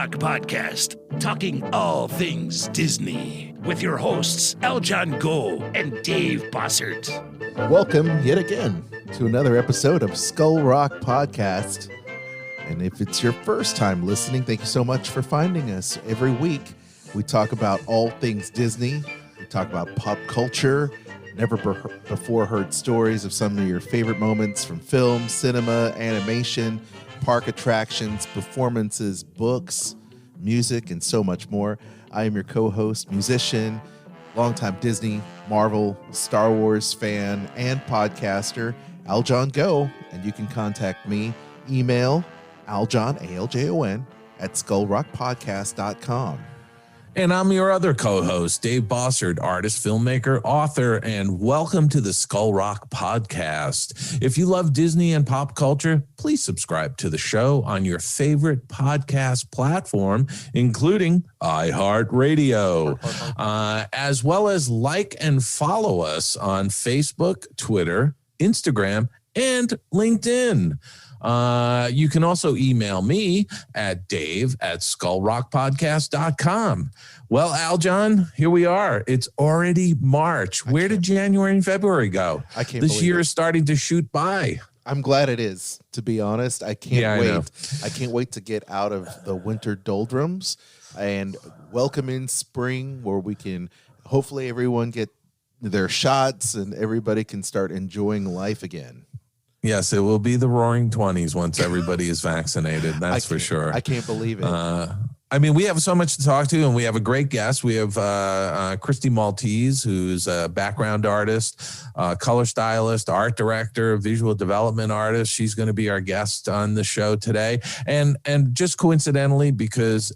Rock Podcast, talking all things Disney, with your hosts, Aljon Go and Dave Bossert. Welcome yet again to another episode of Skull Rock Podcast. And if it's your first time listening, thank you so much for finding us. Every week, we talk about all things Disney. We talk about pop culture, never before heard stories of some of your favorite moments from film, cinema, animation, park attractions, performances, books, music, and so much more. I am your co-host, musician, longtime Disney, Marvel, Star Wars fan, and podcaster, Aljon Go. And you can contact me, email Aljon, A-L-J-O-N, at skullrockpodcast.com. And I'm your other co-host, Dave Bossert, artist, filmmaker, author, and welcome to the Skull Rock Podcast. If you love Disney and pop culture, please subscribe to the show on your favorite podcast platform, including iHeartRadio, as well as like and follow us on Facebook, Twitter, Instagram, and LinkedIn. You can also email me at dave@skullrockpodcast.com. Well, Aljon, here we are. It's already March. Where did January and February go? I can't This believe year it. is starting to shoot by. I'm glad it is, to be honest. I can't I know. I can't wait to get out of the winter doldrums and welcome in spring, where we can hopefully everyone get their shots and everybody can start enjoying life again. Yes, it will be the roaring 20s once everybody is vaccinated. That's for sure. I can't believe it. I mean, we have so much to talk to, and we have a great guest. We have Cristy Maltese, who's a background artist, color stylist, art director, visual development artist. She's going to be our guest on the show today. And just coincidentally, because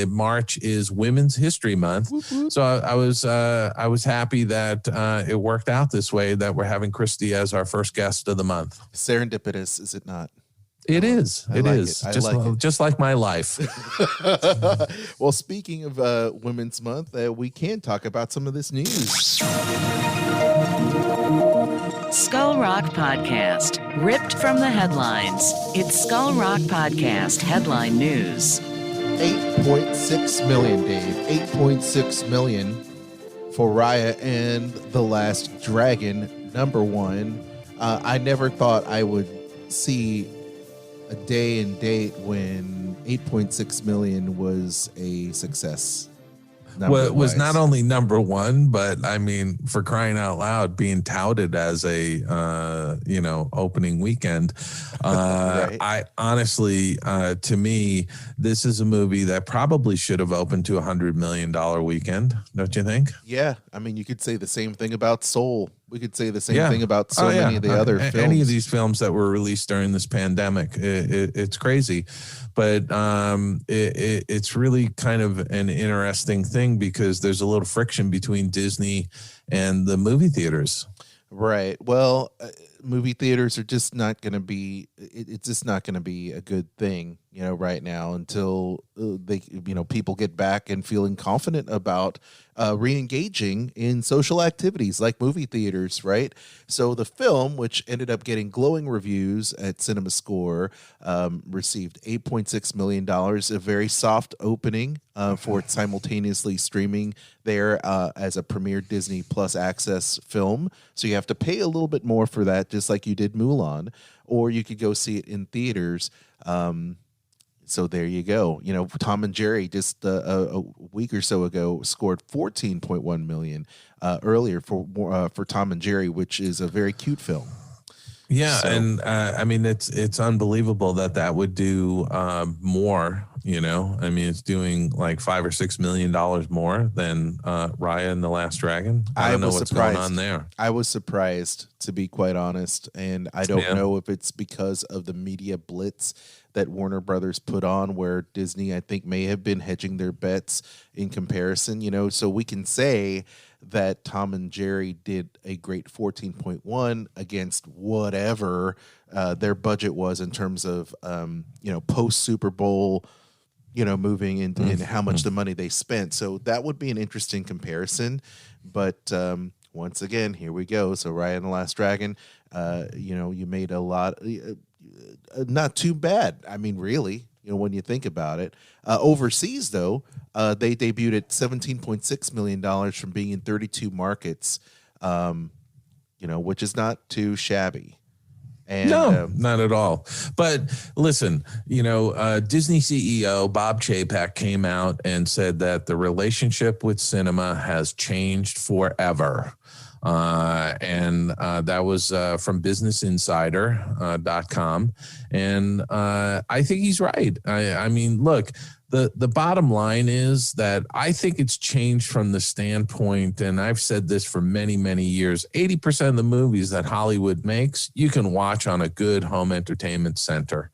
March is Women's History Month, so I was happy that it worked out this way, that we're having Cristy as our first guest of the month. Serendipitous, is it not? It is. I like it. Just like my life. Well, speaking of Women's Month, we can talk about some of this news. Skull Rock Podcast, ripped from the headlines. It's Skull Rock Podcast headline news. 8.6 million, Dave. 8.6 million for Raya and the Last Dragon, #1. I never thought I would see a day and date when 8.6 million was a success. Well, it was not only #1, but I mean, for crying out loud, being touted as a opening weekend. Right. I honestly, to me, this is a movie that probably should have opened to $100 million weekend. Don't you think? Yeah, I mean, you could say the same thing about Soul. We could say the same thing about so many of the other films. Any of these films that were released during this pandemic, it's crazy. But it's really kind of an interesting thing because there's a little friction between Disney and the movie theaters. Right. Well, movie theaters are just not going to be. It's just not going to be a good thing, right now until people get back and feeling confident about re-engaging in social activities like movie theaters, right? So the film, which ended up getting glowing reviews at CinemaScore, received $8.6 million, a very soft opening for it simultaneously streaming there as a premiere Disney Plus Access film. So you have to pay a little bit more for that, just like you did Mulan, or you could go see it in theaters. So there you go. Tom and Jerry just a week or so ago scored 14.1 million earlier for Tom and Jerry, which is a very cute film. Yeah, so, and I mean it's unbelievable that would do more. I mean it's doing like $5 or $6 million more than Raya and the Last Dragon. I don't know what's going on there. I was surprised, to be quite honest, and I don't know if it's because of the media blitz that Warner Brothers put on, where Disney, I think, may have been hedging their bets in comparison, so we can say that Tom and Jerry did a great 14.1 against whatever their budget was in terms of, post Super Bowl, moving in how much the money they spent. So that would be an interesting comparison. But once again, here we go. So Raya and the Last Dragon, you made a lot, not too bad. I mean, really, when you think about it. Overseas, though, they debuted at $17.6 million from being in 32 markets, which is not too shabby. And, no, not at all. But listen, Disney CEO Bob Chapek came out and said that the relationship with cinema has changed forever. And that was from businessinsider.com. And I think he's right. I mean, look, the bottom line is that I think it's changed from the standpoint, and I've said this for many, many years, 80% of the movies that Hollywood makes, you can watch on a good home entertainment center.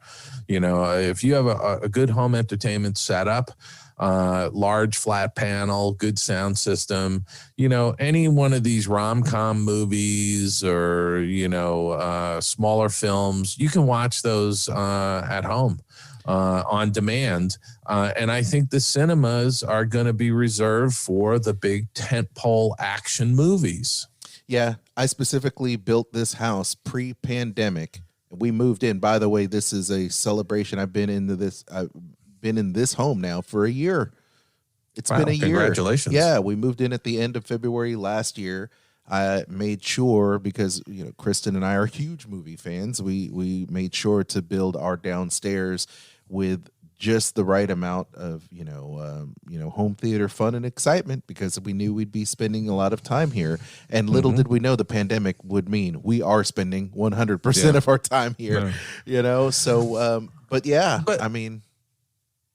If you have a good home entertainment setup, large flat panel, good sound system, any one of these rom-com movies or, smaller films, you can watch those at home on demand. And I think the cinemas are going to be reserved for the big tentpole action movies. Yeah, I specifically built this house pre-pandemic. We moved in. By the way, this is a celebration. I've been in this home now for a year. It's been a year. Congratulations. Yeah, we moved in at the end of February last year. I made sure, because Kristen and I are huge movie fans, we made sure to build our downstairs with just the right amount of home theater fun and excitement, because we knew we'd be spending a lot of time here. And little did we know the pandemic would mean we are spending 100% of our time here. So I mean,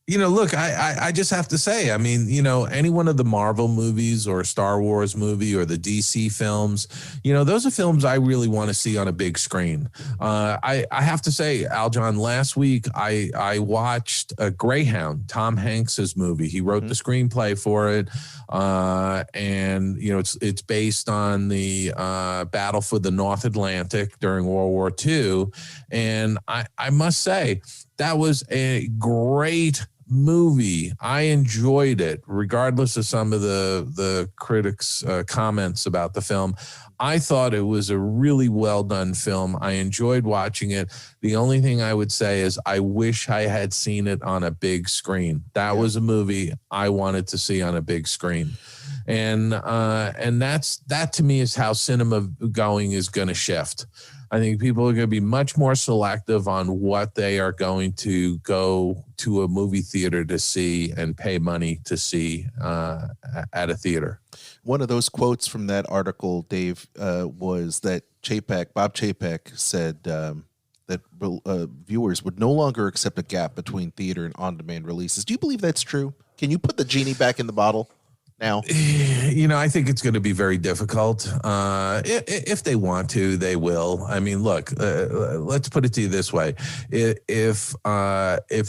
look, I just have to say, I mean, any one of the Marvel movies or Star Wars movie or the DC films, those are films I really want to see on a big screen. I have to say, Aljon, last week I watched Greyhound, Tom Hanks's movie. He wrote the screenplay for it. And it's based on the battle for the North Atlantic during World War II. And I must say, that was a great movie. I enjoyed it, regardless of some of the critics' comments about the film. I thought it was a really well done film. I enjoyed watching it. The only thing I would say is I wish I had seen it on a big screen. That was a movie I wanted to see on a big screen. And that to me is how cinema going is going to shift. I think people are going to be much more selective on what they are going to go to a movie theater to see and pay money to see at a theater. One of those quotes from that article, Dave, was that Bob Chapek said that viewers would no longer accept a gap between theater and on-demand releases. Do you believe that's true? Can you put the genie back in the bottle now? I think it's going to be very difficult. If they want to, they will. I mean, look, let's put it to you this way. If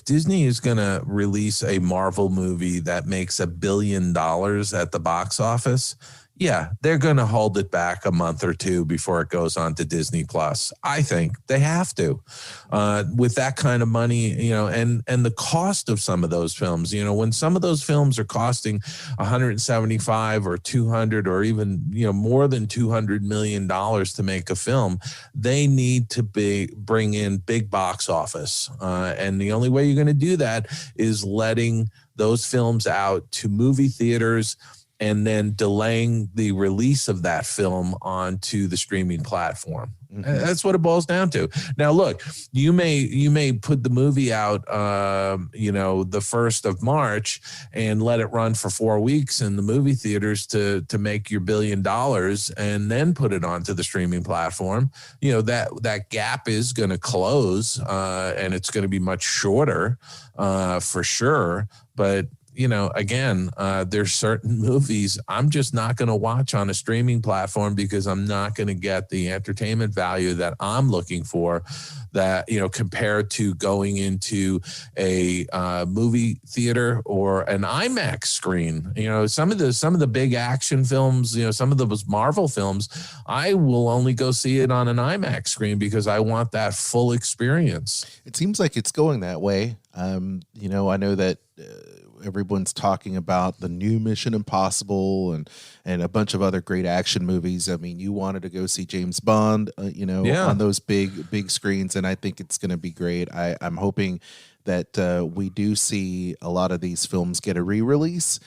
Disney is going to release a Marvel movie that makes $1 billion at the box office, yeah, they're going to hold it back a month or two before it goes on to Disney Plus. I think they have to, with that kind of money, and the cost of some of those films. When some of those films are costing $175 or $200 or even more than $200 million to make a film, they need to bring in big box office, and the only way you're going to do that is letting those films out to movie theaters and then delaying the release of that film onto the streaming platform. That's what it boils down to. Now, look, you may put the movie out, the 1st of March and let it run for 4 weeks in the movie theaters to make your $1 billion and then put it onto the streaming platform. That gap is going to close and it's going to be much shorter for sure. But again, there's certain movies I'm just not going to watch on a streaming platform because I'm not going to get the entertainment value that I'm looking for, that, compared to going into a movie theater or an IMAX screen. Some of the big action films, some of those Marvel films, I will only go see it on an IMAX screen because I want that full experience. It seems like it's going that way. I know that everyone's talking about the new Mission Impossible and a bunch of other great action movies. I mean, you wanted to go see James Bond, on those big screens, and I think it's going to be great. I'm hoping that we do see a lot of these films get a re-release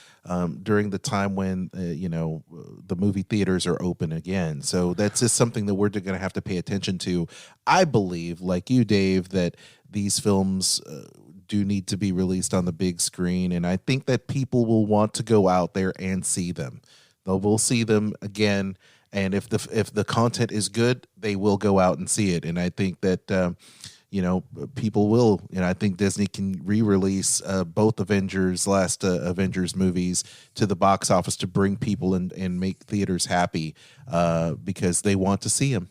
during the time when the movie theaters are open again. So that's just something that we're going to have to pay attention to. I believe, like you, Dave, that these films do need to be released on the big screen, and I think that people will want to go out there and see them. We'll see them again, and if the content is good, they will go out and see it. And I think that people will. I think Disney can re-release both last Avengers movies to the box office to bring people and make theaters happy because they want to see them.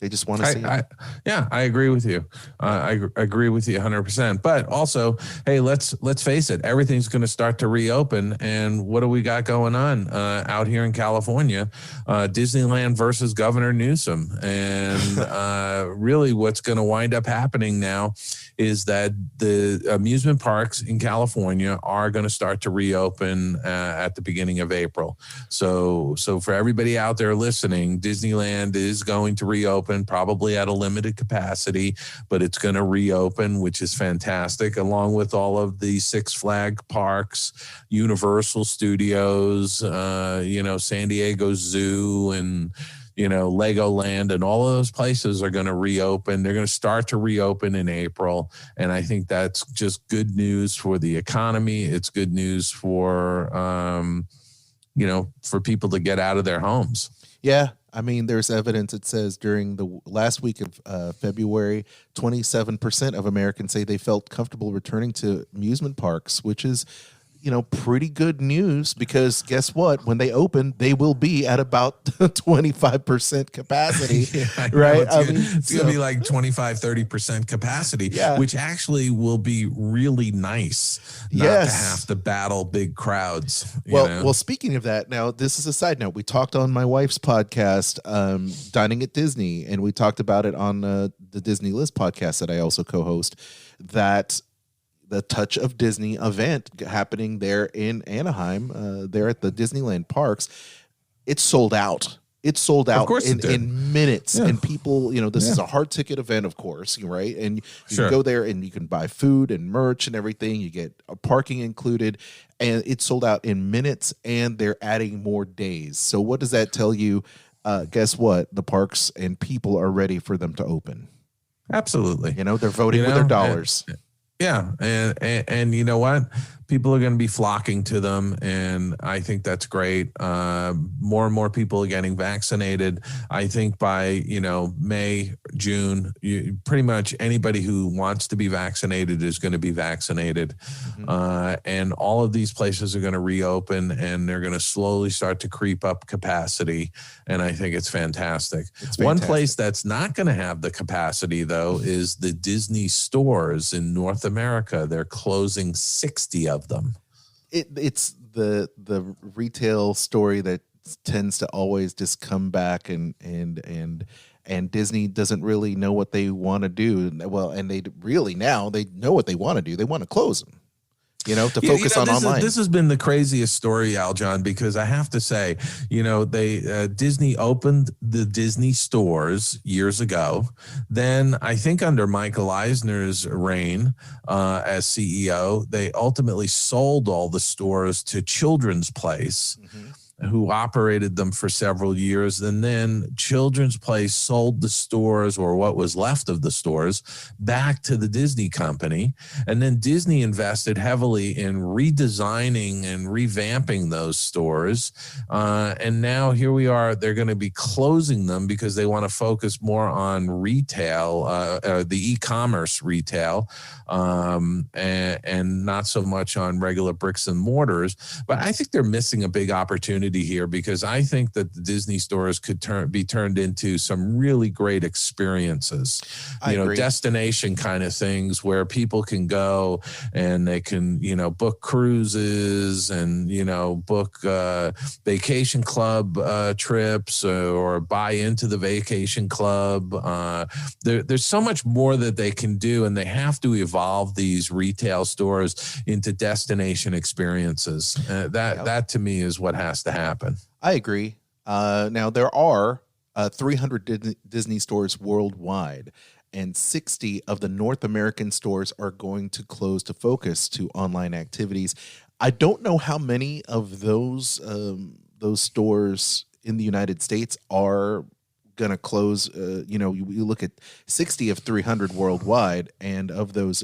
They just want to see it. I agree with you. I agree with you 100%. But also, hey, let's face it. Everything's going to start to reopen. And what do we got going on out here in California? Disneyland versus Governor Newsom. And really what's going to wind up happening now is that the amusement parks in California are going to start to reopen at the beginning of April. So for everybody out there listening, Disneyland is going to reopen, probably at a limited capacity, but it's going to reopen, which is fantastic, along with all of the Six Flag parks, Universal Studios, San Diego Zoo, and Legoland, and all of those places are going to reopen. They're going to start to reopen in April. And I think that's just good news for the economy. It's good news for, for people to get out of their homes. Yeah. I mean, there's evidence. It says during the last week of February, 27% of Americans say they felt comfortable returning to amusement parks, which is, pretty good news, because guess what? When they open, they will be at about 25% capacity, right? It's going to be like 25-30% capacity, which actually will be really nice not to have to battle big crowds. Well, speaking of that, now this is a side note. We talked on my wife's podcast, Dining at Disney, and we talked about it on the Disney List podcast that I also co-host, that the Touch of Disney event happening there in Anaheim, there at the Disneyland parks, it's sold out. It's sold out in minutes. Yeah. And people, this is a hard ticket event, of course, right? And you can go there and you can buy food and merch and everything. You get parking included, and it's sold out in minutes, and they're adding more days. So what does that tell you? Guess what? The parks and people are ready for them to open. Absolutely. They're voting with their dollars. Yeah. And you know what? People are going to be flocking to them, and I think that's great. More and more people are getting vaccinated. I think by, May, June, pretty much anybody who wants to be vaccinated is going to be vaccinated. Mm-hmm. And all of these places are going to reopen, and they're going to slowly start to creep up capacity. And I think it's fantastic. One place that's not going to have the capacity, though, is the Disney stores in North America. They're closing 60 of them. It's the retail story that tends to always just come back, and Disney doesn't really know what they want to do. Well, and they know what they want to do. They want to close them, to focus on online. This has been the craziest story, Aljon, because I have to say, Disney opened the Disney stores years ago. Then I think under Michael Eisner's reign as CEO, they ultimately sold all the stores to Children's Place. Mm-hmm. Who operated them for several years. And then Children's Place sold the stores, or what was left of the stores, back to the Disney company. And then Disney invested heavily in redesigning and revamping those stores. And now here we are, they're going to be closing them because they want to focus more on retail, the e-commerce retail, and not so much on regular bricks and mortars. But I think they're missing a big opportunity opportunity here, because I think that the Disney stores could be turned into some really great experiences, I agree. Destination kind of things where people can go and they can, book cruises and, book vacation club trips or buy into the vacation club. There's so much more that they can do, and they have to evolve these retail stores into destination experiences. That to me is what has to happen. I agree. Now there are 300 Disney stores worldwide, and 60 of the North American stores are going to close to focus to online activities. I don't know how many of those stores in the United States are going to close. You look at 60 of 300 worldwide, and of those,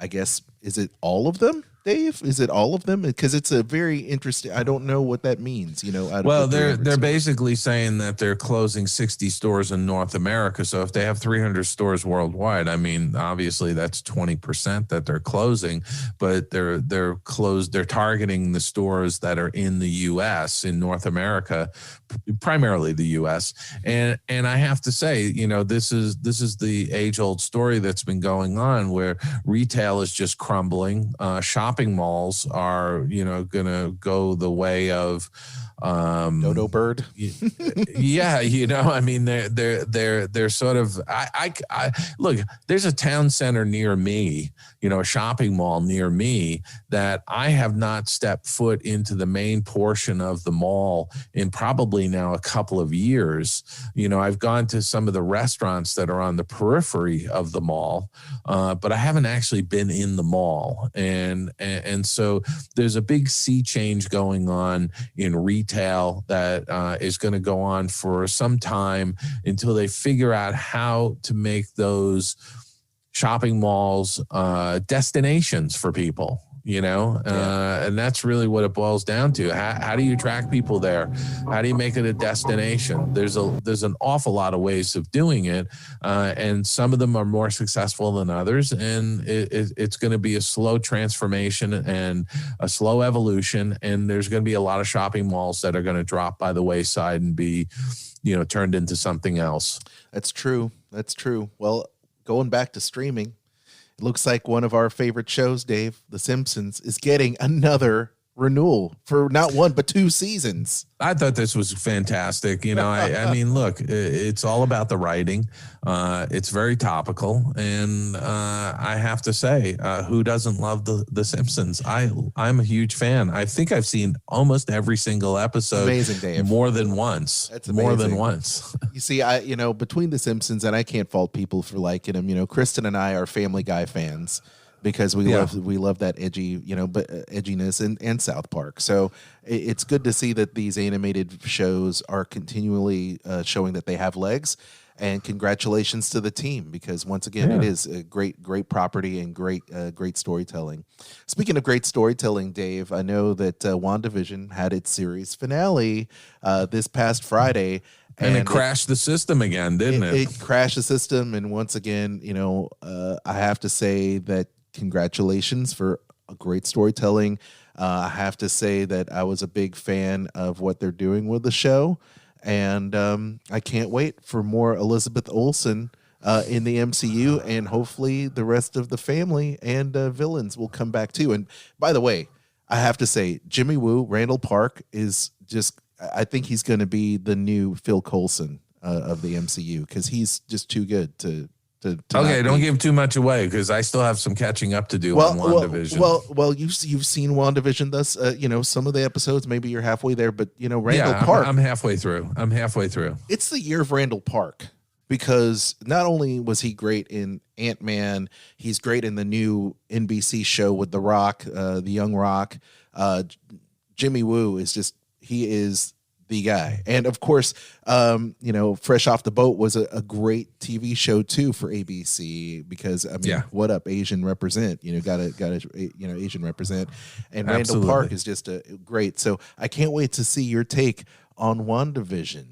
I guess, is it all of them, Dave? Is it all of them? Because it's a very interesting. I don't know what that means. Well, they're basically saying that they're closing 60 stores in North America. So if they have 300 stores worldwide, I mean, obviously that's 20% that they're closing. But they're closed. They're targeting the stores that are in the U.S. in North America, primarily the U.S. And I have to say, this is the age-old story that's been going on, where retail is just crumbling. Shopping malls are, going to go the way of dodo bird. Yeah, I mean, they're sort of. I look. There's a town center near me, a shopping mall near me that I have not stepped foot into the main portion of the mall in probably now a couple of years. I've gone to some of the restaurants that are on the periphery of the mall, but I haven't actually been in the mall, and so there's a big sea change going on in retail that is going to go on for some time until they figure out how to make those shopping malls destinations for people. And that's really what it boils down to. How do you attract people there? How do you make it a destination? There's an awful lot of ways of doing it, and some of them are more successful than others, and it's going to be a slow transformation and a slow evolution, and there's going to be a lot of shopping malls that are going to drop by the wayside and be turned into something else. That's true. Well, going back to streaming, it looks like one of our favorite shows, Dave, The Simpsons, is getting another renewal for not one but 2 seasons. I thought this was fantastic. I mean, look, it's all about the writing. It's very topical, and I have to say, who doesn't love the Simpsons? I'm a huge fan. I think I've seen almost every single episode. Amazing, Dave. More than once. That's amazing. More than once. You see, between The Simpsons, and I can't fault people for liking them. Kristen and I are Family Guy fans, because we love that edgy, but edginess and South Park. So it's good to see that these animated shows are continually showing that they have legs. And congratulations to the team, because once again, it is a great property and great storytelling. Speaking of great storytelling, Dave, I know that WandaVision had its series finale this past Friday. And it crashed the system again, didn't it? It crashed the system. And once again, I have to say that congratulations for a great storytelling. I have to say that I was a big fan of what they're doing with the show. And I can't wait for more Elizabeth Olsen in the MCU. And hopefully the rest of the family and villains will come back too. And by the way, I have to say, Jimmy Woo, Randall Park, is just, I think he's going to be the new Phil Coulson of the MCU, because he's just too good to okay, don't give too much away, because I still have some catching up to do on WandaVision. Well, you've seen WandaVision thus, some of the episodes, maybe you're halfway there, but Randall Park. I'm halfway through. It's the year of Randall Park, because not only was he great in Ant-Man, he's great in the new NBC show with The Rock, the Young Rock. Jimmy Woo he is the guy. And of course, Fresh Off the Boat was a great TV show too for ABC, because what up, Asian represent, gotta Asian represent. And Randall Park is just great. So I can't wait to see your take on WandaVision.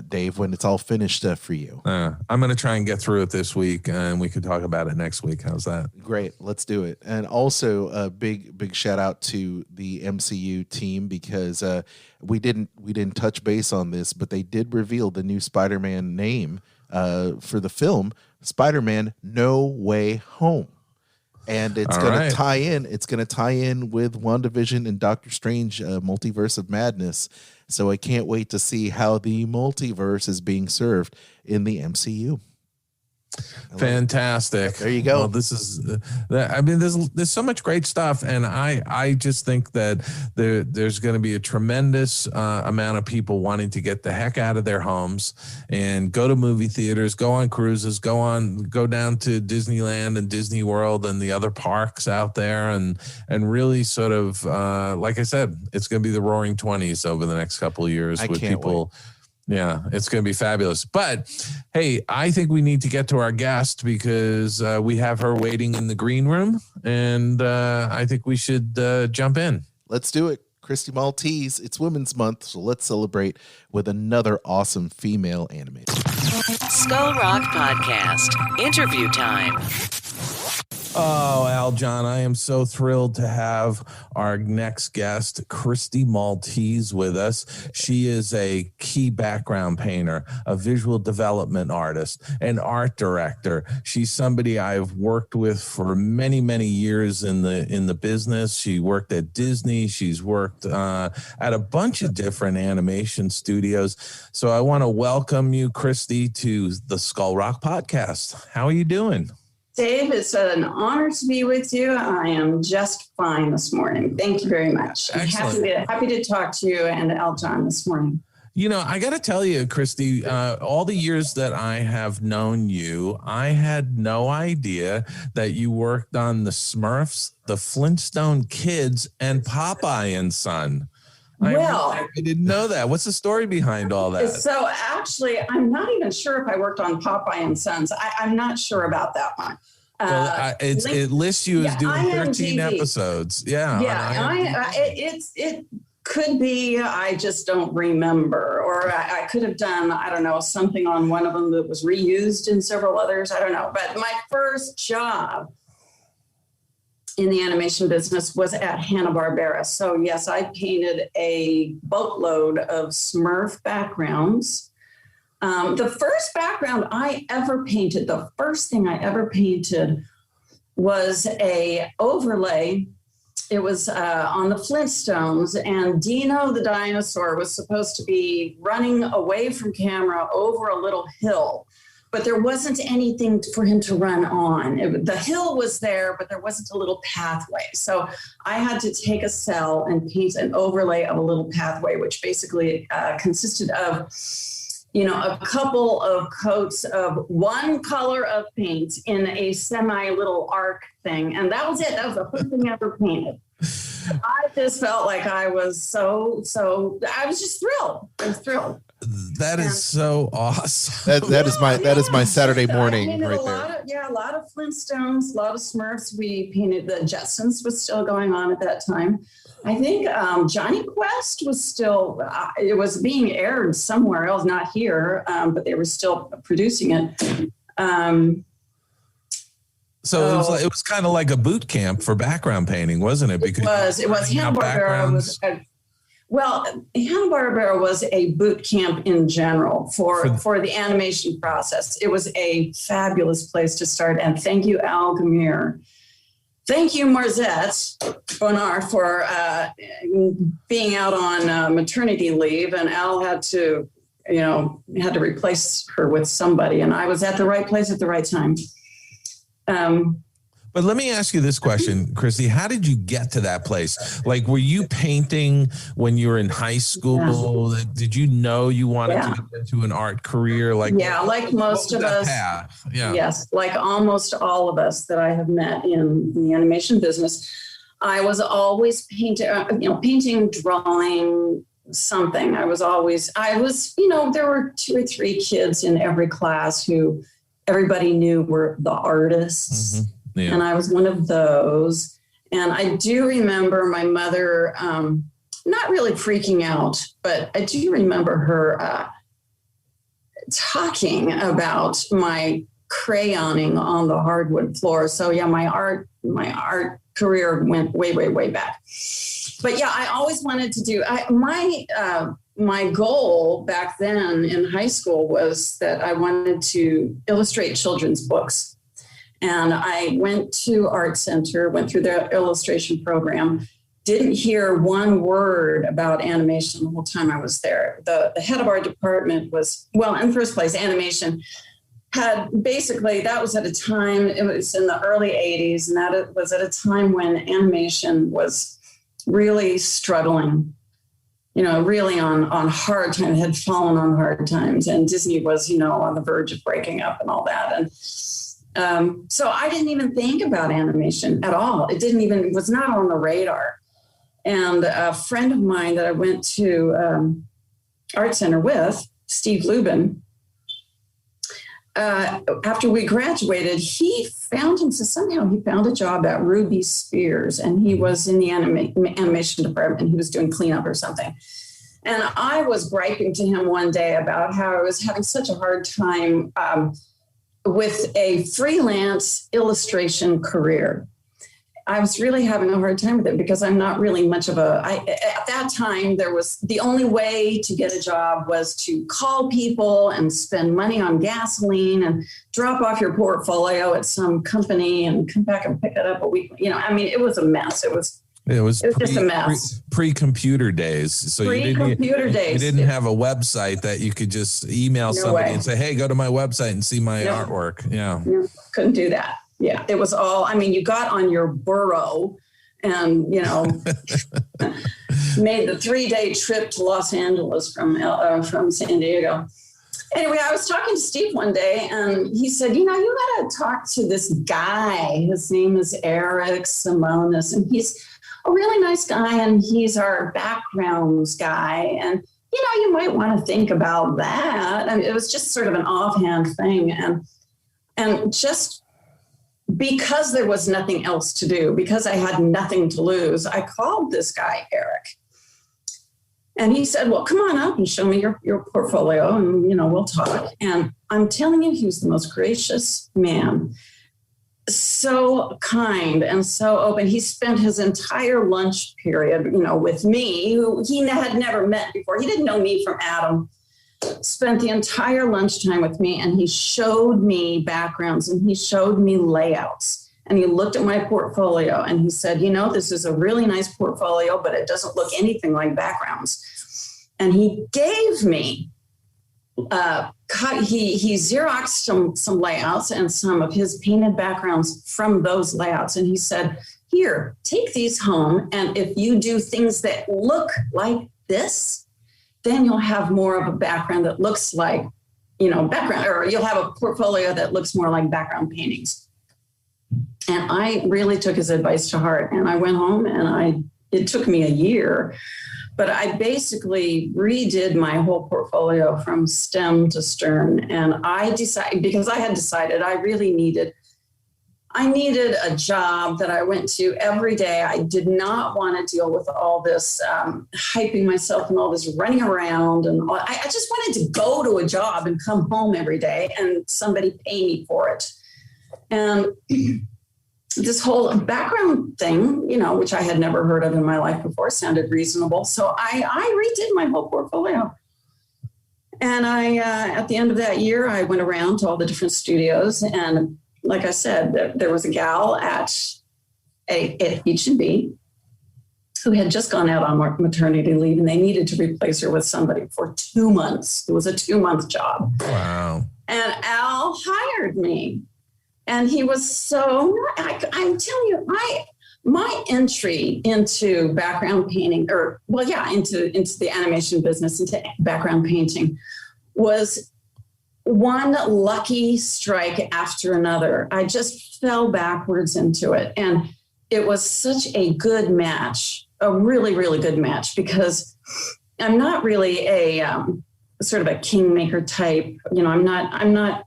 Dave, when it's all finished for you. I'm going to try and get through it this week, and we could talk about it next week. How's that? Great. Let's do it. And also a big shout out to the MCU team, because we didn't touch base on this, but they did reveal the new Spider-Man name for the film, Spider-Man No Way Home. And it's going to tie in. It's going to tie in with WandaVision and Doctor Strange, Multiverse of Madness. So I can't wait to see how the multiverse is being served in the MCU. Fantastic. There you go. Well, this is, I mean, there's so much great stuff, and I just think that there's going to be a tremendous amount of people wanting to get the heck out of their homes and go to movie theaters, go on cruises, go down to Disneyland and Disney World and the other parks out there, and really sort of like I said, it's going to be the Roaring 20s over the next couple of years with people. Wait. Yeah, it's going to be fabulous. But, hey, I think we need to get to our guest, because we have her waiting in the green room, and I think we should jump in. Let's do it. Cristy Maltese, it's Women's Month, so let's celebrate with another awesome female animator. Skull Rock Podcast, interview time. Oh, Aljon, I am so thrilled to have our next guest, Cristy Maltese, with us. She is a key background painter, a visual development artist, an art director. She's somebody I've worked with for many, many years in the business. She worked at Disney. She's worked at a bunch of different animation studios. So I want to welcome you, Cristy, to the Skull Rock Podcast. How are you doing? Dave, it's an honor to be with you. I am just fine this morning. Thank you very much. Excellent. I'm happy to talk to you and Aljon this morning. You know, I got to tell you, Cristy, all the years that I have known you, I had no idea that you worked on the Smurfs, the Flintstone Kids, and Popeye and Son. I didn't know that. What's the story behind all that? So actually, I'm not even sure if I worked on Popeye and Sons. I'm not sure about that one. Well, it lists you as doing 13 episodes. Yeah. Yeah. It could be, I just don't remember. Or I could have done, I don't know, something on one of them that was reused in several others. I don't know. But my first job in the animation business was at Hanna-Barbera. So yes, I painted a boatload of Smurf backgrounds. The first background I ever painted, the first thing I ever painted was a overlay. It was on the Flintstones, and Dino the dinosaur was supposed to be running away from camera over a little hill. But there wasn't anything for him to run on. The hill was there, but there wasn't a little pathway. So I had to take a cell and paint an overlay of a little pathway, which basically consisted of, a couple of coats of one color of paint in a semi-little arc thing. And that was it. That was the first thing I ever painted. I just felt like I was I was just thrilled. I was thrilled. That is so awesome. That is my Saturday morning right there. A lot of Flintstones, a lot of Smurfs. We painted. The Jetsons was still going on at that time. I think Johnny Quest was still. It was being aired somewhere else, not here, but they were still producing it. So it was kind of like a boot camp for background painting, wasn't it? Because it was Hanna-Barbera was. Well, Hanna-Barbera was a boot camp in general for the animation process. It was a fabulous place to start. And thank you, Al Gamir. Thank you, Marzette Bonar, for being out on maternity leave. And Al had to replace her with somebody. And I was at the right place at the right time. But let me ask you this question, Cristy. How did you get to that place? Like, were you painting when you were in high school? Yeah. Did you know you wanted to get into an art career? Like most of us. Path? Yeah. Yes, like almost all of us that I have met in the animation business, I was always painting, drawing, something. there were 2 or 3 kids in every class who everybody knew were the artists. Mm-hmm. Yeah. And I was one of those. And I do remember my mother not really freaking out, but I do remember her talking about my crayoning on the hardwood floor. So yeah, my art career went way, way, way back. But yeah, I always wanted to do, my goal back then in high school was that I wanted to illustrate children's books. And I went to Art Center, went through their illustration program, didn't hear one word about animation the whole time I was there. The head of our department was, well, in the first place, animation had basically, that was at a time, it was in the early 80s, and that was at a time when animation was really struggling, really on hard times, had fallen on hard times. And Disney was, on the verge of breaking up and all that. And so I didn't even think about animation at all. It was not on the radar. And a friend of mine that I went to Art Center with, Steve Lubin, after we graduated, he found a job at Ruby Spears, and he was in the animation department. He was doing cleanup or something. And I was griping to him one day about how I was having such a hard time with a freelance illustration career. I was really having a hard time with it because I'm not really much of at that time, the only way to get a job was to call people and spend money on gasoline and drop off your portfolio at some company and come back and pick it up a week. It was a mess. It was just a mess. Pre-computer days. So you didn't have a website that you could just email somebody and say, hey, go to my website and see my artwork. Yeah. No, couldn't do that. Yeah, it was all, you got on your burro and, made the 3-day trip to Los Angeles from San Diego. Anyway, I was talking to Steve one day and he said, you got to talk to this guy. His name is Eric Simonis, and he's a really nice guy, and he's our backgrounds guy. And, you might want to think about that. It was just sort of an offhand thing. And just because there was nothing else to do, because I had nothing to lose, I called this guy, Eric. And he said, well, come on up and show me your portfolio and, we'll talk. And I'm telling you, he was the most gracious man. So kind and so open. He spent his entire lunch period, with me, who he had never met before. He didn't know me from Adam. Spent the entire lunchtime with me, and he showed me backgrounds and he showed me layouts, and he looked at my portfolio and he said, this is a really nice portfolio, but it doesn't look anything like backgrounds. And he gave me, he Xeroxed some layouts and some of his painted backgrounds from those layouts. And he said, here, take these home. And if you do things that look like this, then you'll have more of a background that looks like, background, or you'll have a portfolio that looks more like background paintings. And I really took his advice to heart. And I went home and it took me a year, but I basically redid my whole portfolio from stem to stern. And I decided, because I had decided I really needed a job that I went to every day. I did not want to deal with all this hyping myself and all this running around. And I just wanted to go to a job and come home every day and somebody pay me for it. And this whole background thing, which I had never heard of in my life before, sounded reasonable. So I redid my whole portfolio. And at the end of that year, I went around to all the different studios, and like I said, there was a gal at H&B who had just gone out on maternity leave, and they needed to replace her with somebody for 2 months. It was a 2-month job. Wow. And Al hired me. And he was so, I'm telling you, my entry into background painting, into the animation business, into background painting, was one lucky strike after another. I just fell backwards into it. And it was such a good match, a really, really good match, because I'm not really a sort of a kingmaker type. I'm not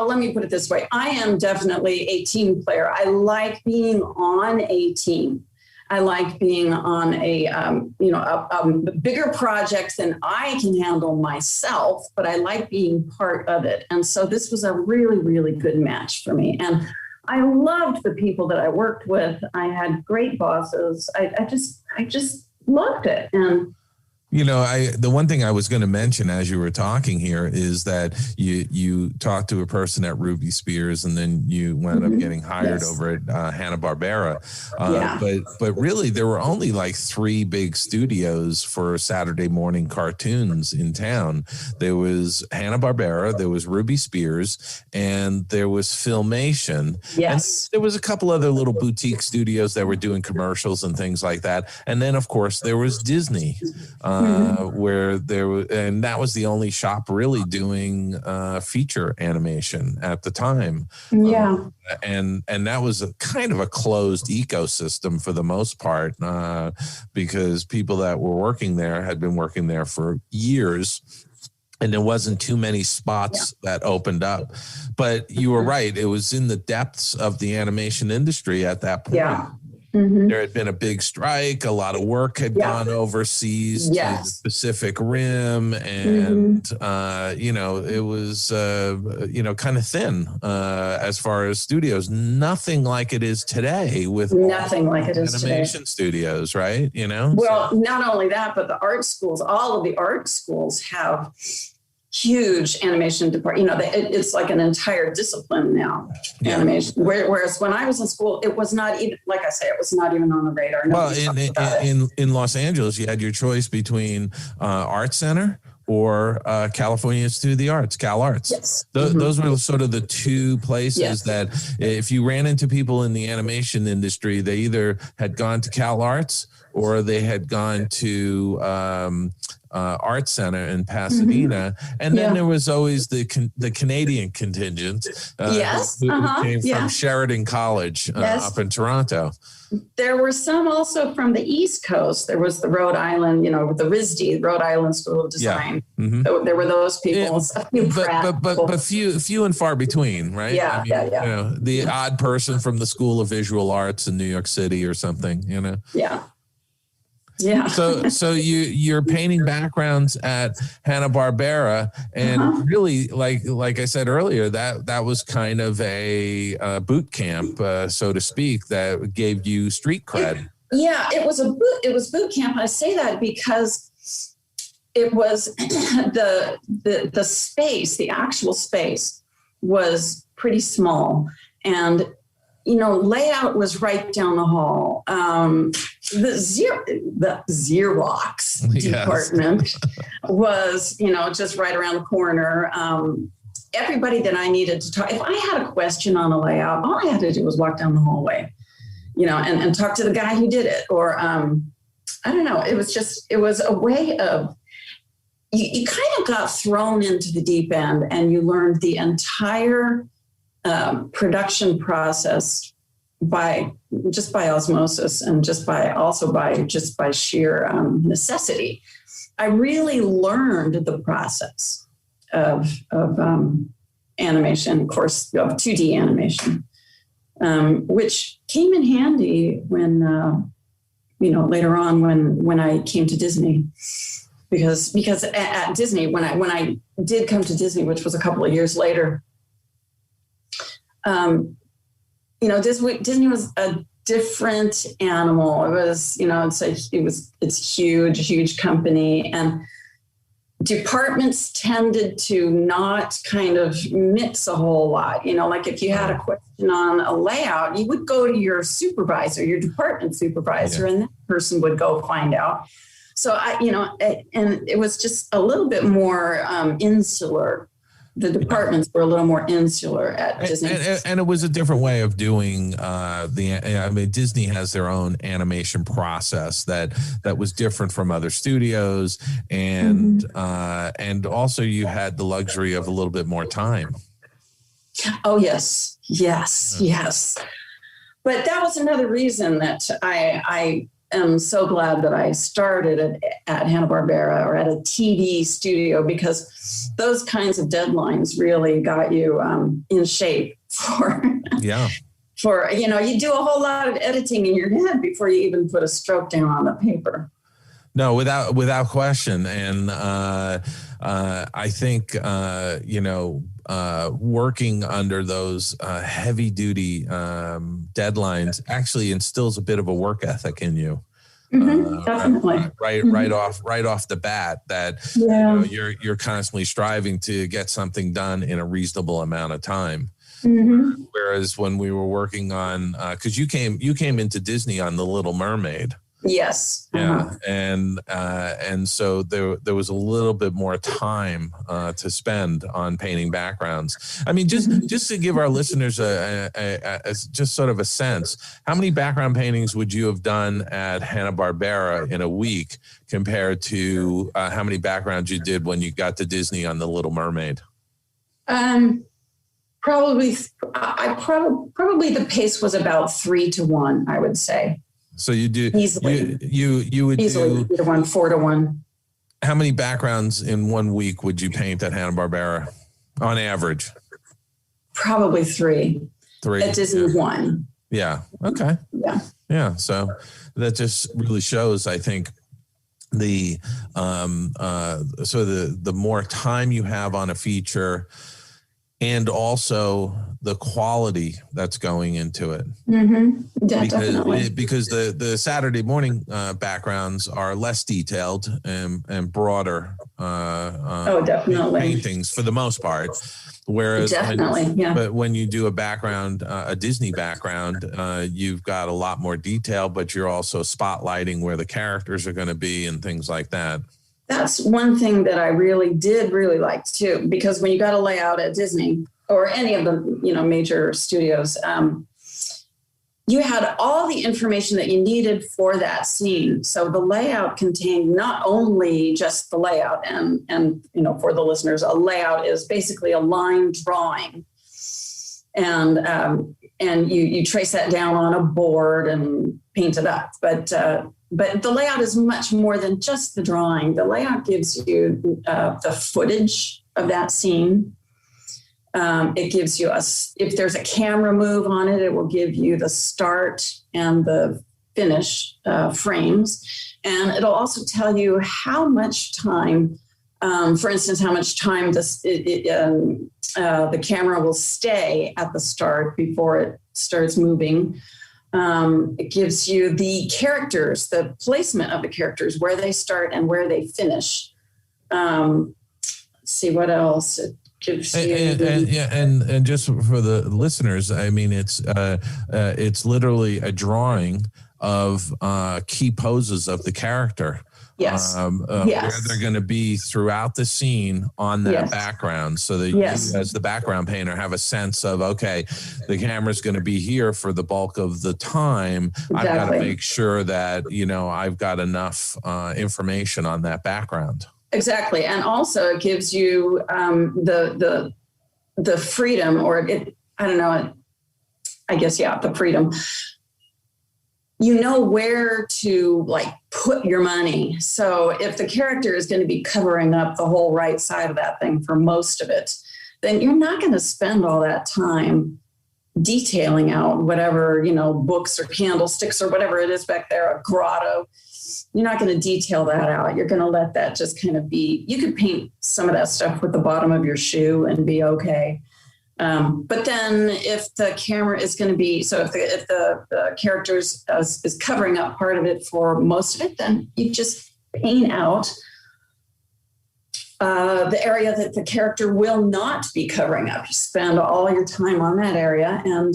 let me put it this way. I am definitely a team player. I like being on a team. I like being on a bigger project than I can handle myself, but I like being part of it. And so this was a really, really good match for me. And I loved the people that I worked with. I had great bosses. I just loved it. And the one thing I was going to mention as you were talking here is that you talked to a person at Ruby Spears, and then you wound up getting hired over at Hanna-Barbera. But really, there were only like 3 big studios for Saturday morning cartoons in town. There was Hanna-Barbera, there was Ruby Spears, and there was Filmation. Yes. And there was a couple other little boutique studios that were doing commercials and things like that. And then, of course, there was Disney. Where there was, and that was the only shop really doing feature animation at the time. Yeah. And that was a kind of a closed ecosystem for the most part, because people that were working there had been working there for years. And there wasn't too many spots that opened up. But you were right. It was in the depths of the animation industry at that point. Yeah. Mm-hmm. There had been a big strike. A lot of work had gone overseas to the Pacific Rim. And, it was, kind of thin as far as studios. Nothing like it is today with nothing like it is animation today. Studios, right? Well, not only that, but the art schools, all of the art schools have huge animation department. It's like an entire discipline now, animation. Whereas when I was in school, it was not even, like I say, it was not even on the radar. Well, in Los Angeles, you had your choice between Art Center or California Institute of the Arts, Cal Arts. Yes. Those were sort of the 2 places that if you ran into people in the animation industry, they either had gone to Cal Arts or they had gone to Art Center in Pasadena. And then there was always the Canadian contingent who came from Sheridan College up in Toronto. There were some also from the East Coast. There was the Rhode Island, with the RISD, Rhode Island School of Design. Yeah. Mm-hmm. So there were those people. But few and far between, right? The odd person from the School of Visual Arts in New York City or something, Yeah. Yeah. So you're painting backgrounds at Hanna-Barbera, and really, like I said earlier, that was kind of a boot camp, so to speak, that gave you street cred. It was boot camp. I say that because it was the space, the actual space was pretty small, and layout was right down the hall. The Xerox department was, just right around the corner. Everybody that I needed to talk, if I had a question on a layout, all I had to do was walk down the hallway, and talk to the guy who did it. Or, I don't know, it was a way of, you kind of got thrown into the deep end, and you learned the entire production process by osmosis, and just by sheer necessity. I really learned the process of animation, of course, of 2D animation, which came in handy when later on when I came to Disney, because at Disney, when I did come to Disney, which was a couple of years later. Disney was a different animal. It was, it's huge company, and departments tended to not kind of mix a whole lot. Like if you had a question on a layout, you would go to your supervisor, your department supervisor, and that person would go find out. So and it was just a little bit more insular. The departments were a little more insular at Disney. And it was a different way of doing Disney has their own animation process that was different from other studios. And also you had the luxury of a little bit more time. Oh, yes. But that was another reason that I am so glad that I started at Hanna-Barbera, or at a TV studio, because those kinds of deadlines really got you in shape for you do a whole lot of editing in your head before you even put a stroke down on the paper. No, without question. And I think, working under those heavy duty deadlines actually instills a bit of a work ethic in you. Definitely. Right off the bat, that you're constantly striving to get something done in a reasonable amount of time. Whereas when we were working on, because you came into Disney on The Little Mermaid. Yes. Yeah. And so there was a little bit more time to spend on painting backgrounds. I mean, just to give our listeners a just sort of a sense, how many background paintings would you have done at Hanna-Barbera in a week compared to how many backgrounds you did when you got to Disney on The Little Mermaid? Probably the pace was about 3-1, I would say. So you do easily. You would easily do 4-1. How many backgrounds in 1 week would you paint at Hanna-Barbera on average? Probably 3. 3 at Disney 1. Yeah. Okay. Yeah. So that just really shows, I think, the more time you have on a feature, and also the quality that's going into it. Because the Saturday morning backgrounds are less detailed and broader definitely. paintings for the most part. Whereas when you do a background, a Disney background, you've got a lot more detail, but you're also spotlighting where the characters are going to be and things like that. That's one thing that I did really like too, because when you got a layout at Disney or any of the major studios, you had all the information that you needed for that scene. So the layout contained not only just the layout, and for the listeners, a layout is basically a line drawing, and you trace that down on a board and paint it up, but the layout is much more than just the drawing. The layout gives you the footage of that scene. It gives you if there's a camera move on it, it will give you the start and the finish frames. And it'll also tell you how much time, for instance, how much time the camera will stay at the start before it starts moving. It gives you the characters, the placement of the characters, where they start and where they finish. Let's see what else it gives you. And just for the listeners, I mean, it's literally a drawing of key poses of the character. Yes. Where they're going to be throughout the scene on that background, so that you, as the background painter, have a sense of, okay, the camera's going to be here for the bulk of the time. Exactly. I've got to make sure that I've got enough information on that background. Exactly, and also it gives you the freedom, or the freedom. You know where to put your money. So if the character is going to be covering up the whole right side of that thing for most of it, then you're not going to spend all that time detailing out whatever, books or candlesticks or whatever it is back there, a grotto. You're not going to detail that out. You're going to let that just kind of be. You could paint some of that stuff with the bottom of your shoe and be okay. But then if the camera is going to be, so if the character is covering up part of it for most of it, then you just paint out the area that the character will not be covering up. You spend all your time on that area, and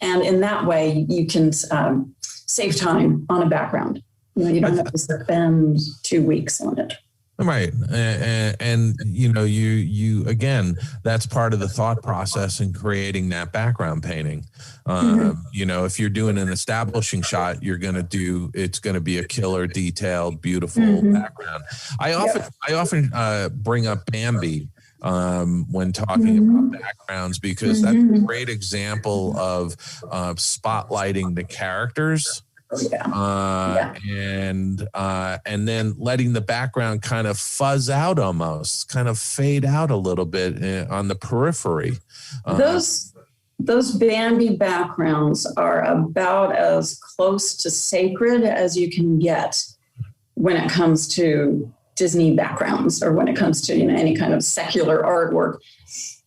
in that way you can save time on a background. You don't have to spend 2 weeks on it. Right. And you again, that's part of the thought process in creating that background painting. If you're doing an establishing shot, it's going to be a killer, detailed, beautiful background. I often bring up Bambi when talking about backgrounds, because that's a great example of spotlighting the characters. And then letting the background kind of fuzz out, almost kind of fade out a little bit on the periphery. those Bambi backgrounds are about as close to sacred as you can get when it comes to Disney backgrounds, or when it comes to, any kind of secular artwork.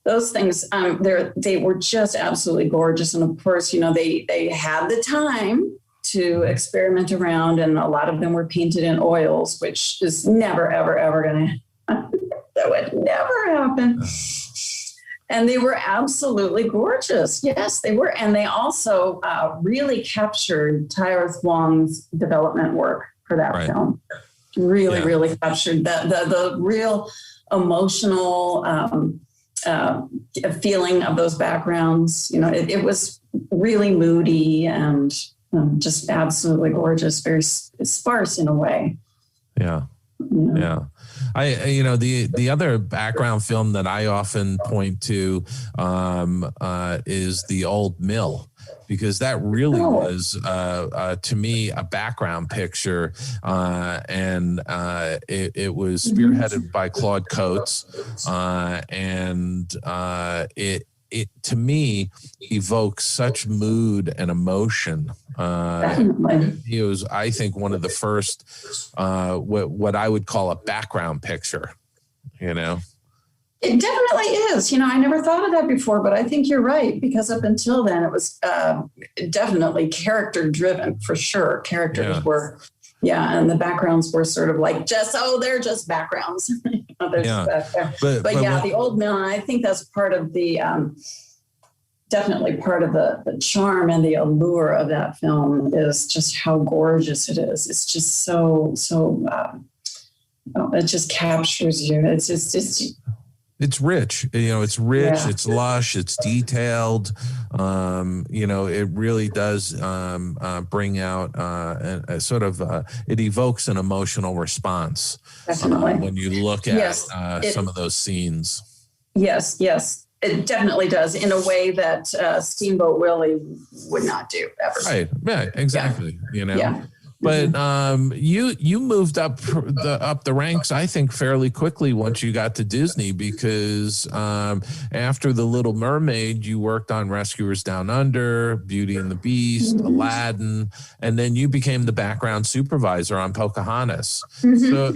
Those things, they were just absolutely gorgeous. And of course, they had the time to experiment around, and a lot of them were painted in oils, which is never, ever, ever going to happen. That would never happen. And they were absolutely gorgeous. Yes, they were. And they also really captured Tyler Wong's development work for that film. Really captured the real emotional feeling of those backgrounds. It was really moody and just absolutely gorgeous, very sparse in a way. Yeah. The other background film that I often point to is The Old Mill, because that really was to me a background picture, and it was spearheaded by Claude Coates, and it to me evokes such mood and emotion. He was, I think, one of the first what I would call a background picture. It definitely is. I never thought of that before, but I think you're right, because up until then it was definitely character driven, for sure. Characters were, and the backgrounds were sort of like they're just backgrounds. But The Old Mill, and I think that's part of the definitely part of the charm and the allure of that film is just how gorgeous it is. It's just so it just captures you. It's rich, it's rich, it's lush, it's detailed. It really does bring out a sort of, it evokes an emotional response when you look at some of those scenes. Yes, it definitely does, in a way that Steamboat Willie would not do ever. Right, yeah, exactly. But you moved up the ranks, I think, fairly quickly once you got to Disney, because after The Little Mermaid, you worked on Rescuers Down Under, Beauty and the Beast, Aladdin, and then you became the background supervisor on Pocahontas. So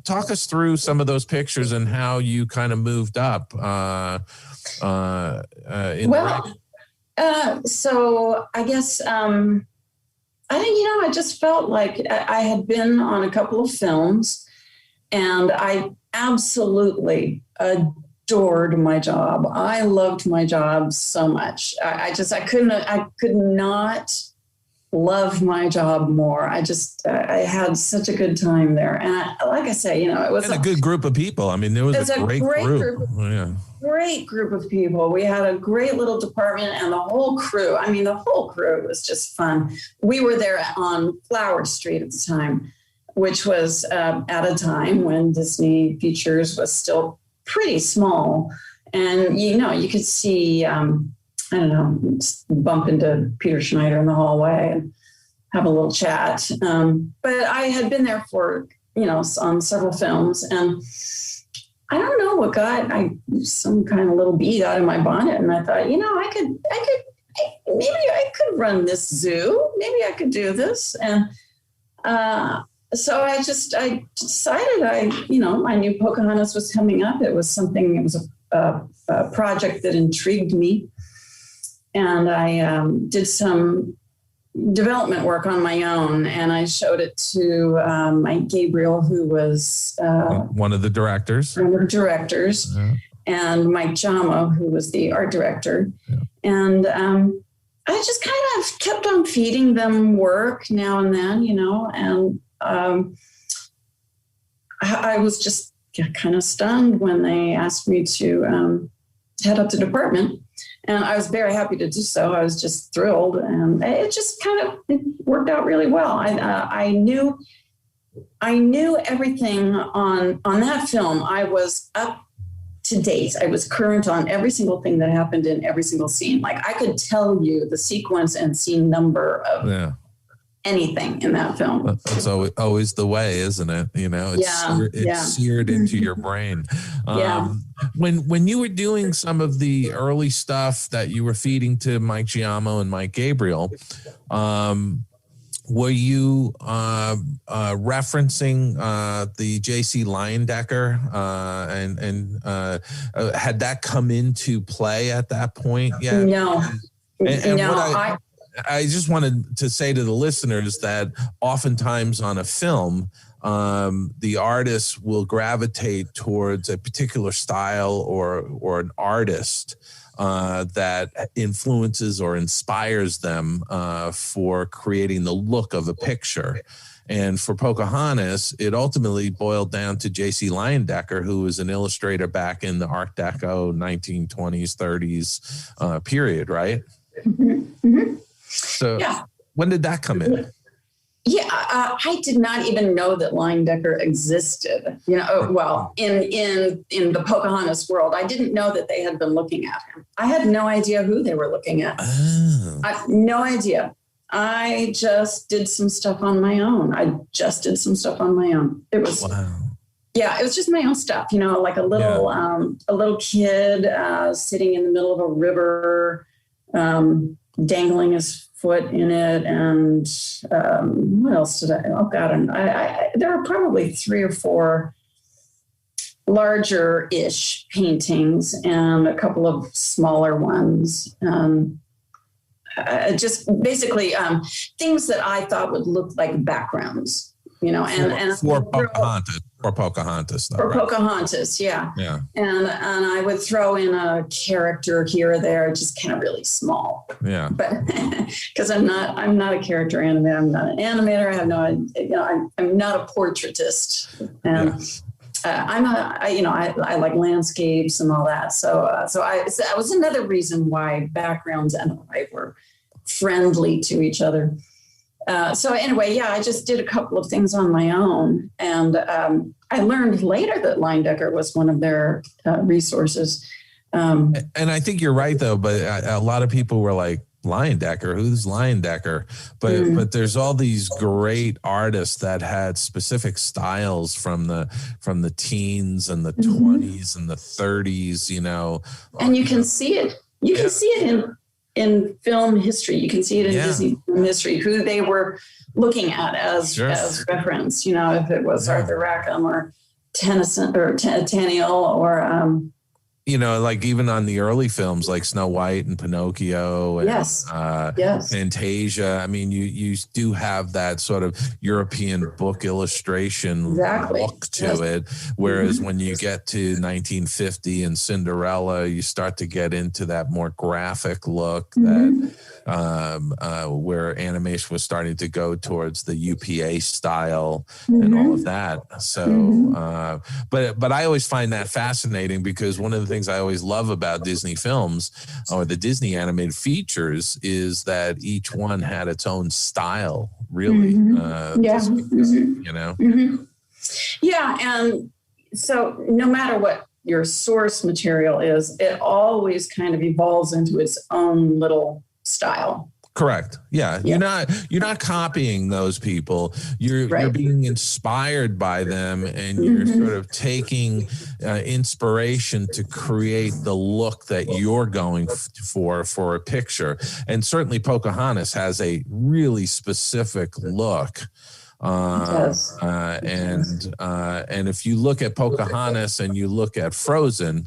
talk us through some of those pictures and how you kind of moved up in the ranks. So I guess. I think, I just felt like I had been on a couple of films, and I absolutely adored my job. I loved my job so much. I could not love my job more. I had such a good time there. And like I say, it was a good group of people. I mean, there was a great group. Great group of people. We had a great little department, and the whole crew. I mean, the whole crew was just fun. We were there on Flower Street at the time, which was at a time when Disney Features was still pretty small. And, you could see, bump into Peter Schneider in the hallway and have a little chat. But I had been there for, on several films, and I don't know what some kind of little bee got in my bonnet, and I thought, maybe I could run this zoo. Maybe I could do this. And so I decided I knew Pocahontas was coming up. It was a project that intrigued me. And I did some development work on my own, and I showed it to Mike Gabriel, who was one of the directors, and Mike Jamo, who was the art director. Yeah. And I just kind of kept on feeding them work now and then, and I was just kind of stunned when they asked me to head up the department. And I was very happy to do so. I was just thrilled, and it just it worked out really well. I knew everything on that film. I was up to date. I was current on every single thing that happened in every single scene. Like, I could tell you the sequence and scene number of anything in that film. That's always the way, isn't it? It's seared into your brain. when you were doing some of the early stuff that you were feeding to Mike Giamo and Mike Gabriel, were you referencing the J.C. Leyendecker and had that come into play at that point yet? No. And no, what I just wanted to say to the listeners that oftentimes on a film, the artist will gravitate towards a particular style or an artist that influences or inspires them for creating the look of a picture. And for Pocahontas, it ultimately boiled down to J.C. Leyendecker, who was an illustrator back in the Art Deco 1920s, 30s period, right? Mm-hmm. So yeah. When did that come in? Yeah, I did not even know that Leyendecker existed. Well, in the Pocahontas world, I didn't know that they had been looking at him. I had no idea who they were looking at. Oh. No idea. I just did some stuff on my own. It was, yeah, it was just my own stuff. Like a little kid sitting in the middle of a river, dangling his foot in it, and what else did I? Oh God, there are probably 3 or 4 larger-ish paintings and a couple of smaller ones. Just basically things that I thought would look like backgrounds, and for Pocahontas, though, right? Pocahontas, yeah. And I would throw in a character here or there, just kind of really small. Yeah. But because I'm not a character animator, I'm not an animator. I have I'm not a portraitist, and I like landscapes and all that. So that was another reason why backgrounds and I were friendly to each other. So anyway, yeah, I just did a couple of things on my own. And I learned later that Leyendecker was one of their resources. And I think you're right, though. But a lot of people were like, Leyendecker, who's Leyendecker? But there's all these great artists that had specific styles from the teens and the 20s and the 30s, And you can see it. You can see it in film history. You can see it in Disney film history, who they were looking at as reference, if it was Arthur Rackham or Tennyson or Tenniel or like even on the early films like Snow White and Pinocchio and Fantasia. I mean, you do have that sort of European book illustration look to it. Whereas when you get to 1950 and Cinderella, you start to get into that more graphic look that where animation was starting to go towards the UPA style and all of that. So, but I always find that fascinating because one of the things I always love about Disney films or the Disney animated features is that each one had its own style, really. Yeah. And so no matter what your source material is, it always kind of evolves into its own little style. Correct. Yeah. You're not copying those people. You're being inspired by them, and you're sort of taking inspiration to create the look that you're going for a picture. And certainly Pocahontas has a really specific look. And if you look at Pocahontas and you look at Frozen,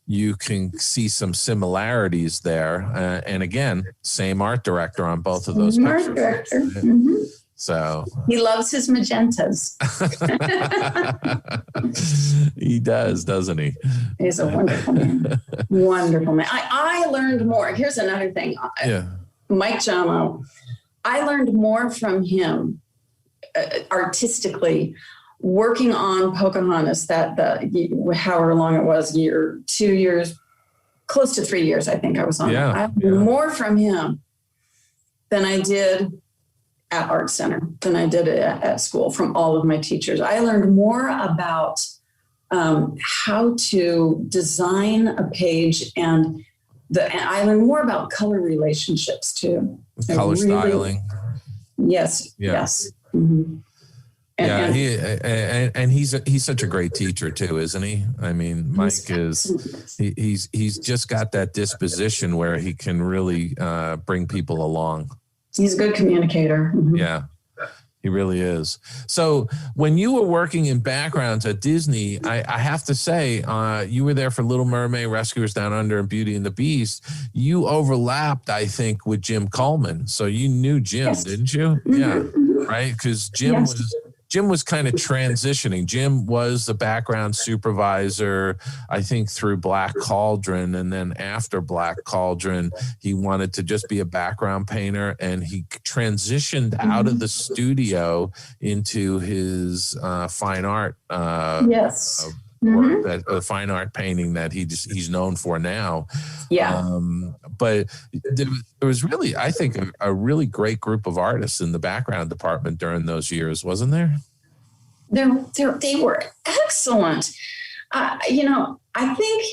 you can see some similarities there. And again, same art director on both of those pictures. So he loves his magentas. He does, doesn't he? He's a wonderful man. Wonderful man. I learned more. Here's another thing. Mike Giamo, I learned more from him artistically working on Pocahontas, however long it was, 2 years, close to 3 years, I think I was on it. I learned more from him than I did at Art Center, than I did at school from all of my teachers. I learned more about how to design a page, and I learned more about color relationships too. Color styling. Yes. Mm-hmm. And, he's such a great teacher too, isn't he? I mean, Mike he's just got that disposition where he can really bring people along. He's a good communicator. Mm-hmm. Yeah, he really is. So when you were working in backgrounds at Disney, I have to say, you were there for Little Mermaid, Rescuers Down Under, and Beauty and the Beast. You overlapped, I think, with Jim Coleman. So you knew Jim, yes. Didn't you? Mm-hmm. Yeah, right? Because Jim was kind of transitioning. Jim was the background supervisor, I think, through Black Cauldron. And then after Black Cauldron, he wanted to just be a background painter. And he transitioned out of the studio into his fine art work, that fine art painting that he's known for now. Yeah. But there was really, I think, a really great group of artists in the background department during those years, wasn't there? They were excellent. I think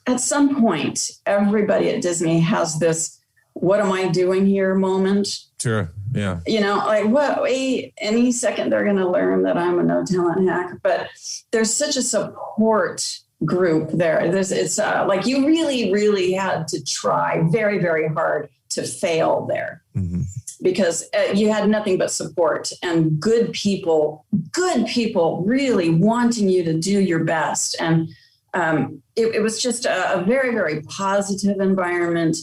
at some point, everybody at Disney has this, what am I doing here moment. Sure. Yeah. Any second they're going to learn that I'm a no talent hack, but there's such a support group there. It's like you really, really had to try very, very hard to fail there, because you had nothing but support and good people really wanting you to do your best. And it was just a very, very positive environment.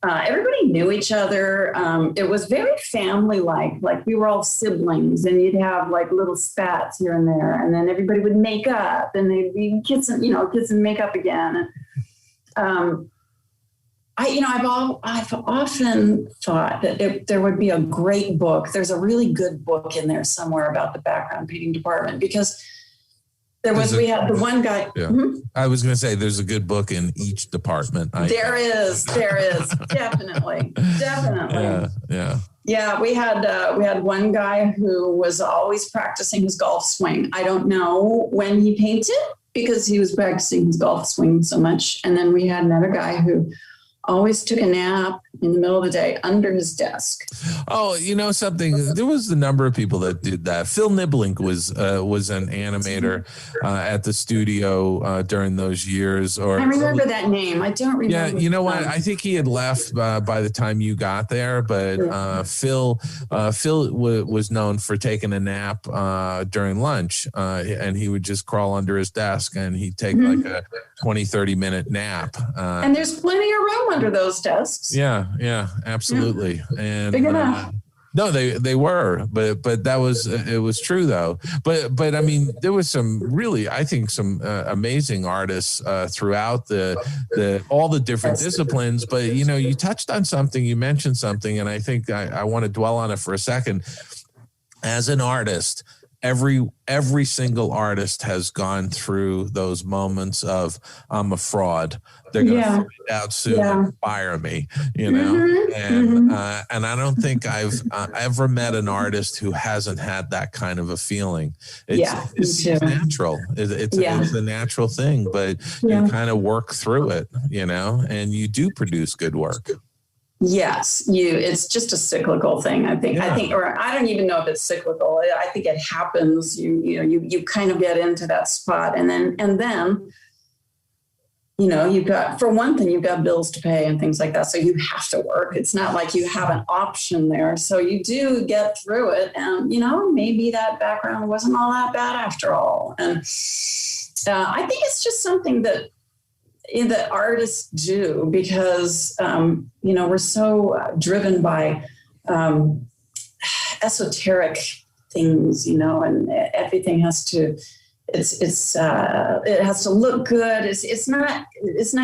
Everybody knew each other. It was very family-like. Like we were all siblings, and you'd have like little spats here and there, and then everybody would make up, and they'd be kids and make up again. And I've often thought that there would be a great book. There's a really good book in there somewhere about the background painting department, because we had the one guy. Yeah. I was going to say there's a good book in each department. There is definitely. Yeah. We had one guy who was always practicing his golf swing. I don't know when he painted because he was practicing his golf swing so much. And then we had another guy who always took a nap in the middle of the day under his desk. Oh, you know something? There was a number of people that did that. Phil Niblink was an animator at the studio during those years. I remember that name. I don't remember. Yeah, you know what? I think he had left by the time you got there. But Phil was known for taking a nap during lunch, and he would just crawl under his desk and he'd take like a 20-30 minute nap. And there's plenty of room under those desks. Yeah, absolutely. And big enough. No, they were, but it was true though. But I mean, there was some really, I think, some amazing artists throughout all the different disciplines. But you touched on something, you mentioned something, and I think I want to dwell on it for a second. As an artist, every single artist has gone through those moments of I'm a fraud. They're going to find out soon and fire me, and I don't think I've ever met an artist who hasn't had that kind of a feeling. It's natural. It's a natural thing, but you kind of work through it, and you do produce good work. Yes, it's just a cyclical thing. I think, or I don't even know if it's cyclical. I think it happens. You kind of get into that spot, and then you've got, for one thing, you've got bills to pay and things like that. So you have to work. It's not like you have an option there. So you do get through it, and maybe that background wasn't all that bad after all. And I think it's just something that artists do because, we're so driven by esoteric things, and everything has to, it has to look good. It's not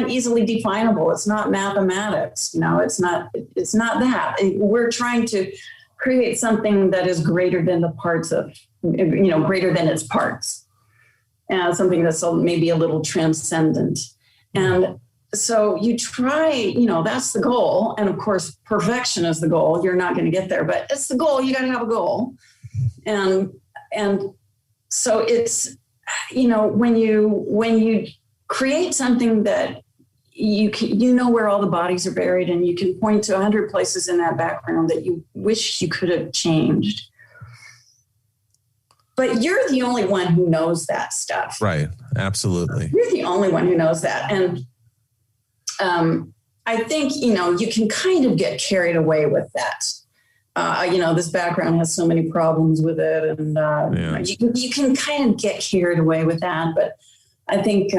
easily definable. It's not mathematics, it's not that. We're trying to create something that is greater than the parts of, greater than its parts, and something that's maybe a little transcendent. And so you try, that's the goal. And of course, perfection is the goal. You're not going to get there, but it's the goal. You got to have a goal. And so it's, when you create something that you know where all the bodies are buried, and you can point to 100 places in that background that you wish you could have changed. But you're the only one who knows that stuff. Right. Absolutely. You're the only one who knows that. And I think, you can kind of get carried away with that. This background has so many problems with it. And you can kind of get carried away with that. But I think,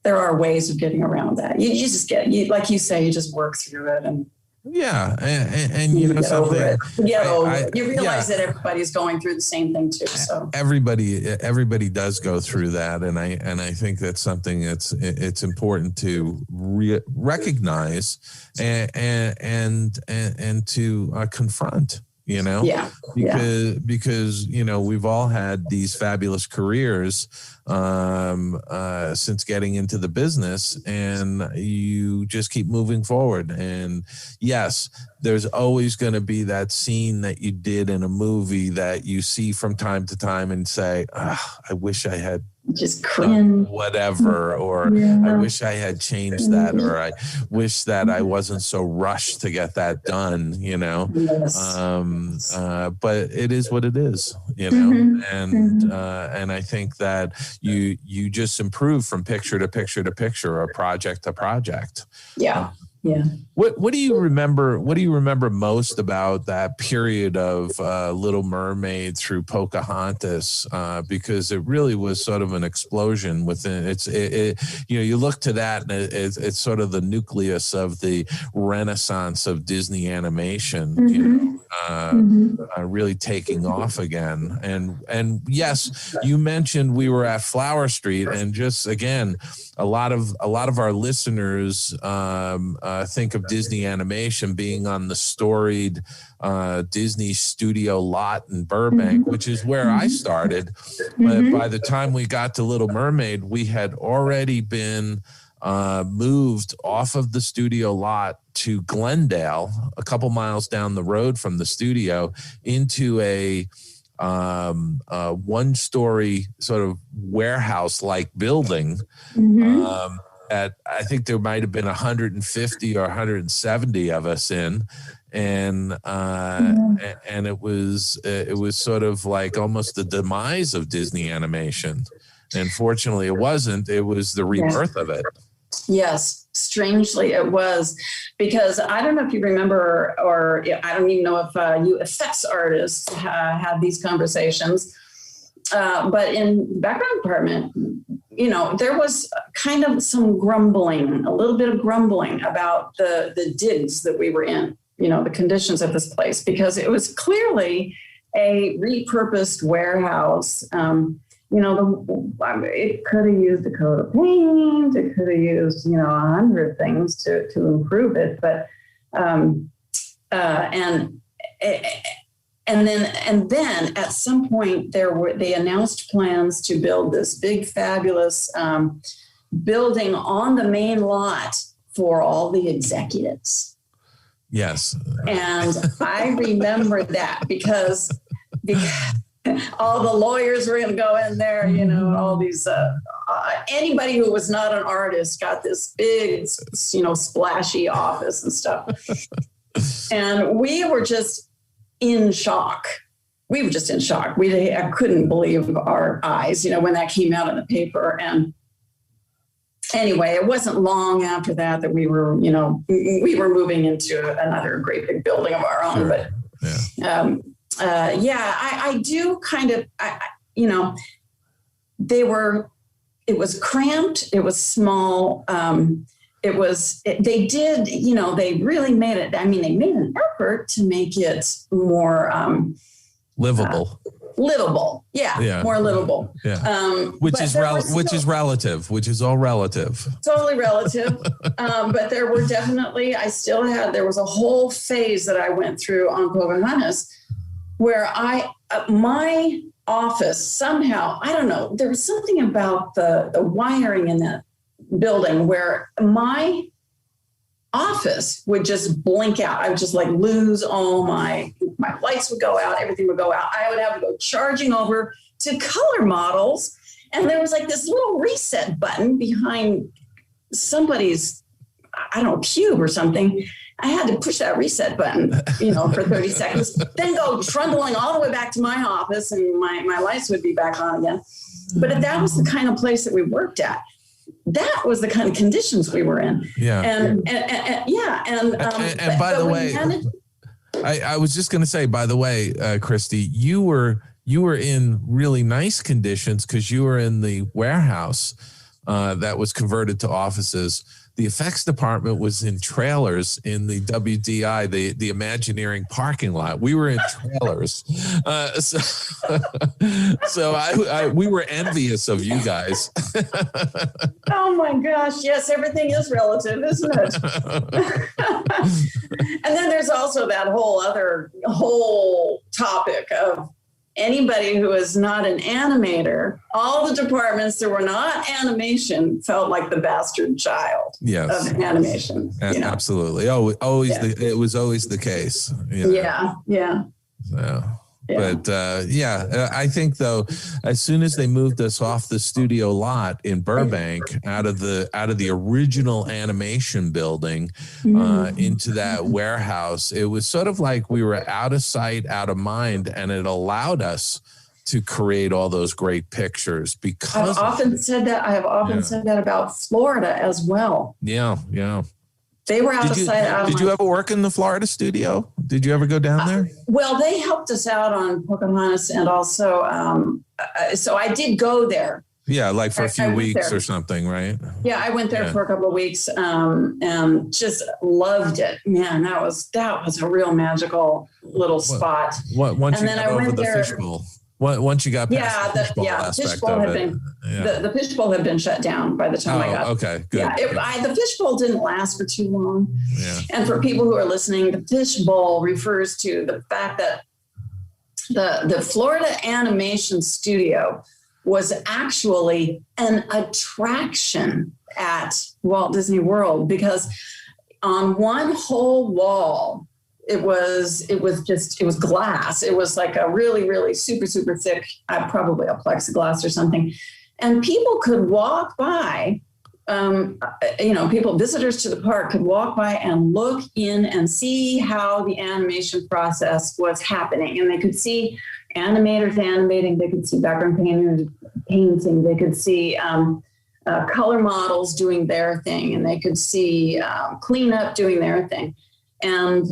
there are ways of getting around that. You just like you say, you just work through it and. Yeah. And you know, something, you realize that everybody's going through the same thing too. So everybody does go through that. And I think that's something it's important to recognize and to confront, because, we've all had these fabulous careers, since getting into the business, and you just keep moving forward. And yes, there's always going to be that scene that you did in a movie that you see from time to time and say, I wish I had just cringe, whatever, or I wish I had changed that, or I wish that I wasn't so rushed to get that done, Yes. But it is what it is, and I think that you just improve from picture to picture to picture, or project to project. Yeah. What do you remember? What do you remember most about that period of Little Mermaid through Pocahontas? Because it really was sort of an explosion within you look to that, and it's sort of the nucleus of the renaissance of Disney animation. Really taking off again. And yes, you mentioned we were at Flower Street, and just again, a lot of our listeners think of Disney animation being on the storied Disney studio lot in Burbank, which is where I started. But by the time we got to Little Mermaid, we had already been moved off of the studio lot to Glendale, a couple miles down the road from the studio, into a one-story sort of warehouse-like building. I think there might have been 150 or 170 of us in, and it was sort of like almost the demise of Disney animation. And fortunately, it wasn't. It was the rebirth of it. Yes, strangely it was, because I don't know if you remember, or I don't even know if you effects artists had these conversations, but in the background department, there was kind of some grumbling, a little bit of grumbling about the digs that we were in, the conditions of this place, because it was clearly a repurposed warehouse. It could have used a coat of paint. It could have used, 100 things to improve it. But, and then at some point they announced plans to build this big, fabulous building on the main lot for all the executives. Yes. And I remember that because all the lawyers were going to go in there, all these, anybody who was not an artist got this big, splashy office and stuff. And we were just in shock. I couldn't believe our eyes, when that came out in the paper. And anyway, it wasn't long after that we were, we were moving into another great big building of our own. Sure. But I do kind of, it was cramped. It was small. They really made it. I mean, they made an effort to make it more livable. More livable. Which is relative. Totally relative. But there were definitely, there was a whole phase that I went through on Pocahontas where my office somehow, I don't know, there was something about the wiring in that building where my office would just blink out. I would just lose all my lights would go out, everything would go out. I would have to go charging over to color models. And there was this little reset button behind somebody's I don't know, cube or something. I had to push that reset button, for 30 seconds, then go trundling all the way back to my office, and my lights would be back on again. But if that was the kind of place that we worked at, that was the kind of conditions we were in. Yeah. And by the way, I was just going to say, by the way, Cristy, you were in really nice conditions because you were in the warehouse that was converted to offices. The effects department was in trailers in the WDI, the Imagineering parking lot. We were in trailers. So we were envious of you guys. Oh my gosh. Yes. Everything is relative, isn't it? And then there's also that whole topic of anybody who is not an animator. All the departments that were not animation felt like the bastard child of animation. Absolutely. It was always the case. Yeah. But I think though, as soon as they moved us off the studio lot in Burbank, out of the original animation building, into that warehouse, it was sort of like we were out of sight, out of mind, and it allowed us to create all those great pictures. Because I have often said that about Florida as well. Yeah. They were out of sight. Did you ever work in the Florida studio? Did you ever go down there? Well, they helped us out on Pocahontas, and also, so I did go there. Yeah, like for a few weeks or something, right? Yeah, I went there for a couple of weeks, and just loved it. Man, that was a real magical little spot. Once you got over the fishbowl. Once you got past the fishbowl aspect of it. The fishbowl had been shut down by the time I got. Okay, good. Yeah, the fishbowl didn't last for too long. Yeah. And for people who are listening, the fishbowl refers to the fact that the Florida Animation Studio was actually an attraction at Walt Disney World, because on one whole wall, it was glass. It was like a really, really super, super thick, probably a plexiglass or something. And people could walk by, visitors to the park could walk by and look in and see how the animation process was happening. And they could see animators animating. They could see background painters painting. They could see color models doing their thing. And they could see cleanup doing their thing. And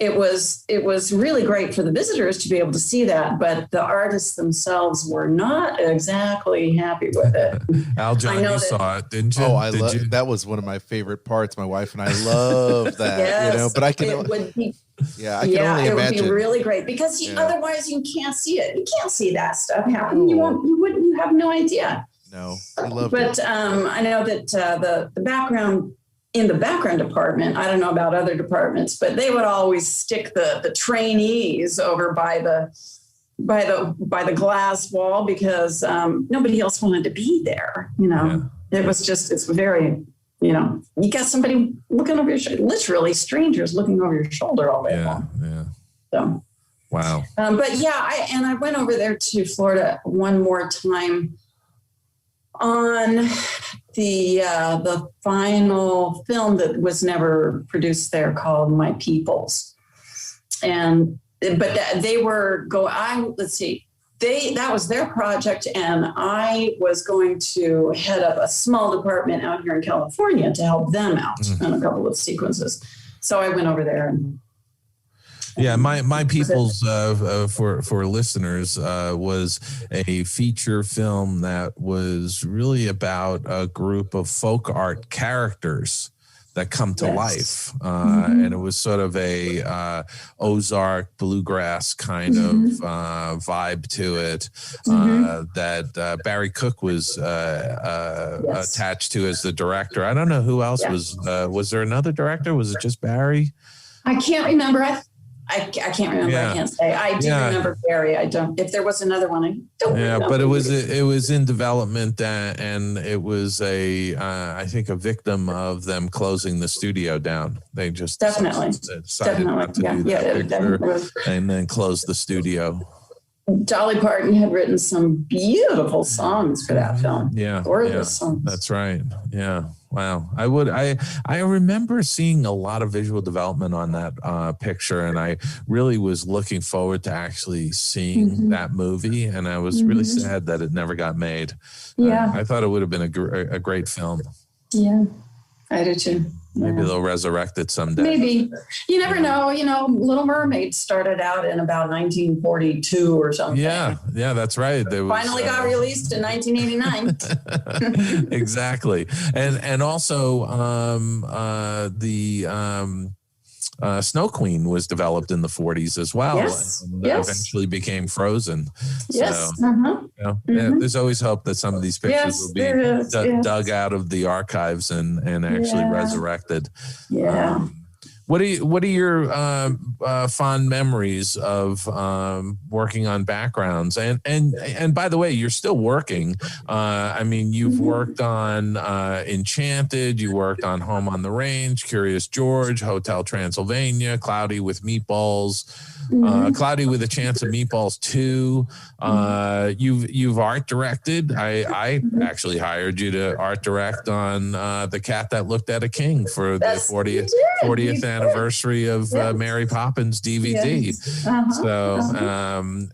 it was really great for the visitors to be able to see that, but the artists themselves were not exactly happy with it. Aljon, you saw it, didn't you? Oh, that was one of my favorite parts. My wife and I love that. Yes, but I can. I can only imagine. It would be really great, because otherwise you can't see it. You can't see that stuff happening. You have no idea. No, I love it. But I know that the background. In the background department, I don't know about other departments, but they would always stick the trainees over by the glass wall, because nobody else wanted to be there. It was it's very, you got somebody looking over your shoulder, literally strangers looking over your shoulder all day long. Yeah. So, wow. But I went over there to Florida one more time on the final film that was never produced there, called My Peoples. But they were that was their project, and I was going to head up a small department out here in California to help them out on a couple of sequences. So I went over there and. Yeah, my Peoples for listeners was a feature film that was really about a group of folk art characters that come to life, and it was sort of a Ozark bluegrass kind of vibe to it that Barry Cook was attached to as the director. I don't know who else was there another director? Was it just Barry? I can't remember. I can't remember. Yeah. I can't say. I do remember Barry. I don't. If there was another one, I don't. Yeah, but it was in development, and it was I think a victim of them closing the studio down. They just decided not to do that picture, and then close the studio. Dolly Parton had written some beautiful songs for that film. Yeah. Gorgeous songs. That's right. Yeah. Wow. I remember seeing a lot of visual development on that picture, and I really was looking forward to actually seeing that movie. And I was really sad that it never got made. Yeah. I thought it would have been a great film. Yeah, I do too. Maybe they'll resurrect it someday. Maybe. You never know. Little Mermaid started out in about 1942 or something. Yeah, that's right. They finally got released in 1989. Exactly. And also the Snow Queen was developed in the 40s as well. Yes. And eventually became Frozen. Yes. So, there's always hope that some of these pictures will be dug out of the archives and actually resurrected. Yeah. What are your fond memories of working on backgrounds? And by the way, you're still working. You've worked on Enchanted, you worked on Home on the Range, Curious George, Hotel Transylvania, Cloudy with Meatballs, Cloudy with a Chance of Meatballs 2. You've art directed. I actually hired you to art direct on The Cat That Looked at a King for the 40th anniversary of Mary Poppins DVD. Yes. So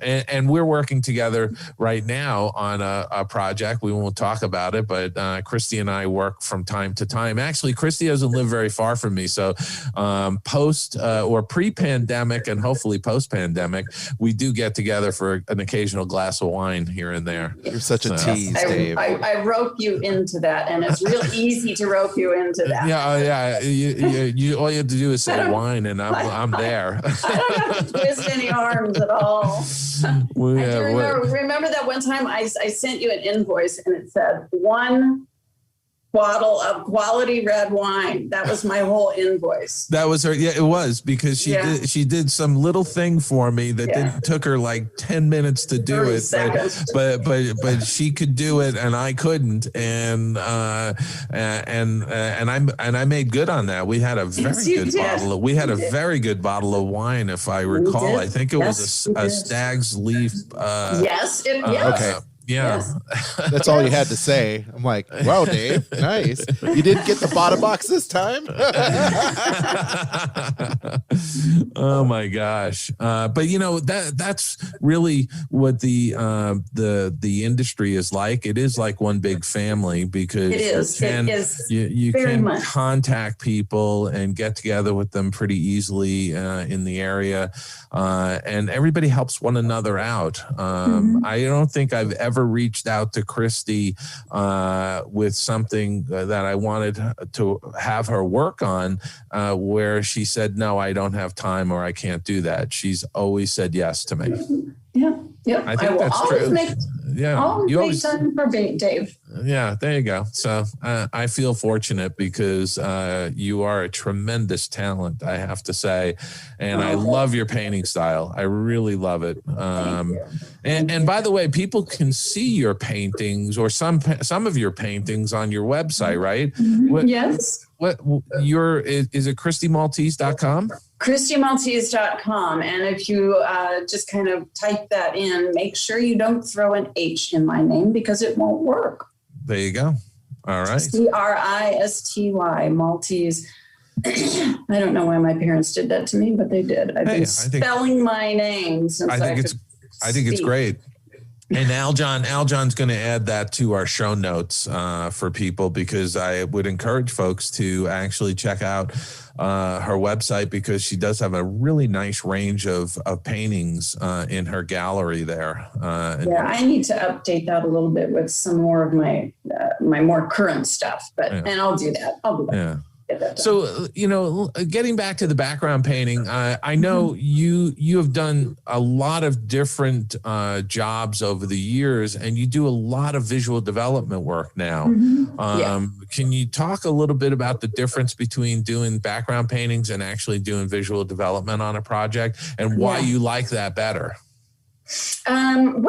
and we're working together right now on a project. We won't talk about it, but Cristy and I work from time to time. Actually, Cristy doesn't live very far from me, so post or pre-pandemic and hopefully post-pandemic, we do get together for an occasional glass of wine here and there. You're such a tease, Dave. I rope you into that, and it's real easy to rope you into that. You all you have to do is say wine, and I'm there. I don't have to twist any arms at all. Remember that one time I sent you an invoice, and it said 1 bottle of quality red wine. That was my whole invoice. That was her. Yeah, it was, because she did some little thing for me that took her like 10 minutes to do it, but she could do it and I couldn't, and I made good on that. We had a very good bottle of wine, if I recall. I think it was a Stag's Leaf. Yes. Okay. Yeah. Yes. That's all you had to say. I'm like, wow, Dave, nice. You didn't get the bottom box this time. Oh my gosh. But that's really what the industry is like. It is like one big family, because you can contact people and get together with them pretty easily in the area. And everybody helps one another out. I don't think I've ever reached out to Cristy with something that I wanted to have her work on, where she said, no, I don't have time, or I can't do that. She's always said yes to me. Yeah. I think that's true. You always make time for Dave. Yeah, there you go. So I feel fortunate, because you are a tremendous talent, I have to say, and I love your painting style. I really love it. And by the way, people can see your paintings, or some of your paintings, on your website, right? Yes. Is it CristyMaltese.com? CristyMaltese.com. And if you just kind of type that in, make sure you don't throw an H in my name, because it won't work. There you go. All right. Cristy, Maltese. I don't know why my parents did that to me, but they did. I've been spelling my name since I think it's great. And Aljon's going to add that to our show notes for people, because I would encourage folks to actually check out her website, because she does have a really nice range of paintings in her gallery there. I need to update that a little bit with some more of my more current stuff, and I'll do that. Yeah. So, getting back to the background painting, I know you have done a lot of different jobs over the years, and you do a lot of visual development work now. Can you talk a little bit about the difference between doing background paintings and actually doing visual development on a project, and why you like that better? I'm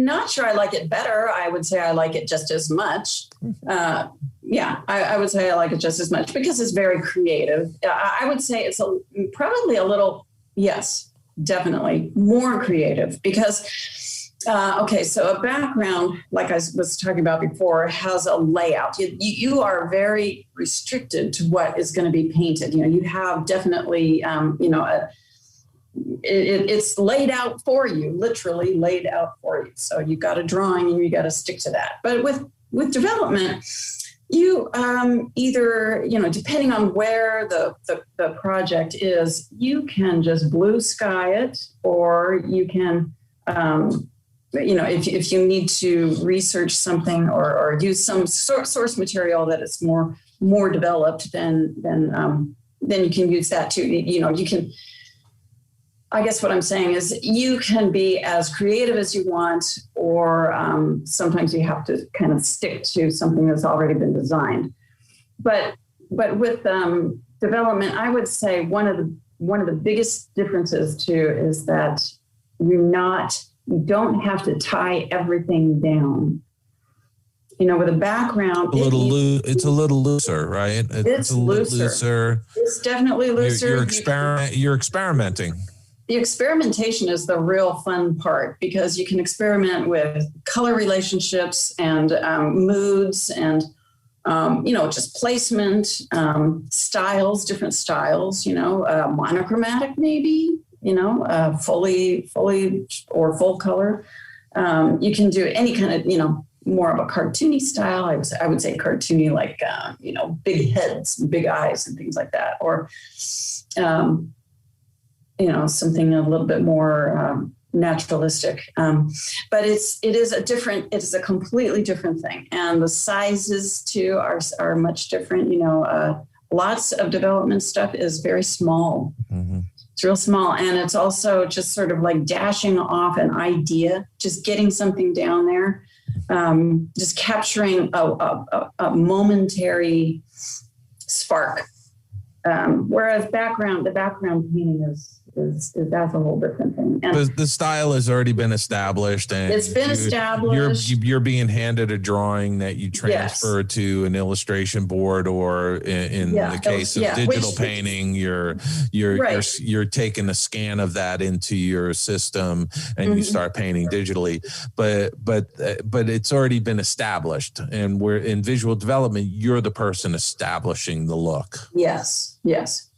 not sure I like it better. I would say I like it just as much. I would say I like it just as much, because it's very creative. I would say it's probably a little, yes, definitely more creative because, so a background, like I was talking about before, has a layout. You are very restricted to what is going to be painted. You have definitely, it's laid out for you, literally laid out for you. So you've got a drawing and you got to stick to that. But with development, you either, depending on where the project is, you can just blue sky it, or you can, if you need to research something or use some source material that is more developed, then you can use that too. You can. I guess what I'm saying is you can be as creative as you want, or sometimes you have to kind of stick to something that's already been designed. But with development, I would say one of the biggest differences too is that you don't have to tie everything down. With a background, it's a little looser, right? It's a little looser. It's definitely looser. You're experimenting. The experimentation is the real fun part, because you can experiment with color relationships and moods and, just placement, styles, different styles, monochromatic maybe, fully or full color. You can do any kind of, more of a cartoony style. I would say cartoony, like, big heads, big eyes and things like that. Or, something a little bit more naturalistic. But it is a completely different thing. And the sizes too are much different. Lots of development stuff is very small. Mm-hmm. It's real small. And it's also just sort of like dashing off an idea, just getting something down there, just capturing a momentary spark. Whereas the background painting is that's a whole different thing. And the style has already been established, and it's been established. You're being handed a drawing that you transfer to an illustration board, or in the case of digital painting, you're taking a scan of that into your system and you start painting digitally. But it's already been established, and we're in visual development. You're the person establishing the look. Yes.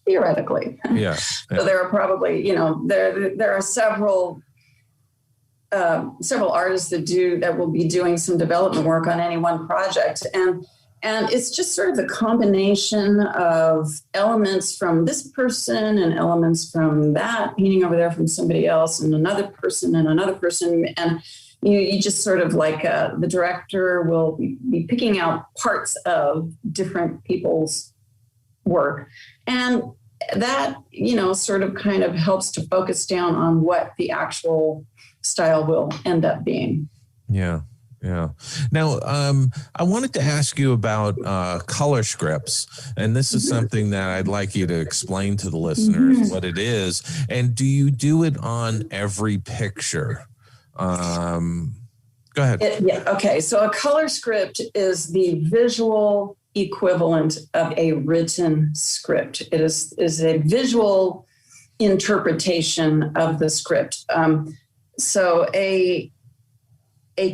Theoretically. Yeah. So there are probably, there are several artists that will be doing some development work on any one project. And it's just sort of the combination of elements from this person and elements from that painting over there from somebody else and another person and another person. And you just sort of like the director will be picking out parts of different people's work. And that, sort of kind of helps to focus down on what the actual style will end up being. Yeah. Now, I wanted to ask you about color scripts, and this is something that I'd like you to explain to the listeners what it is. And do you do it on every picture? Go ahead. Okay. So a color script is the visual equivalent of a written script. It is a visual interpretation of the script. So a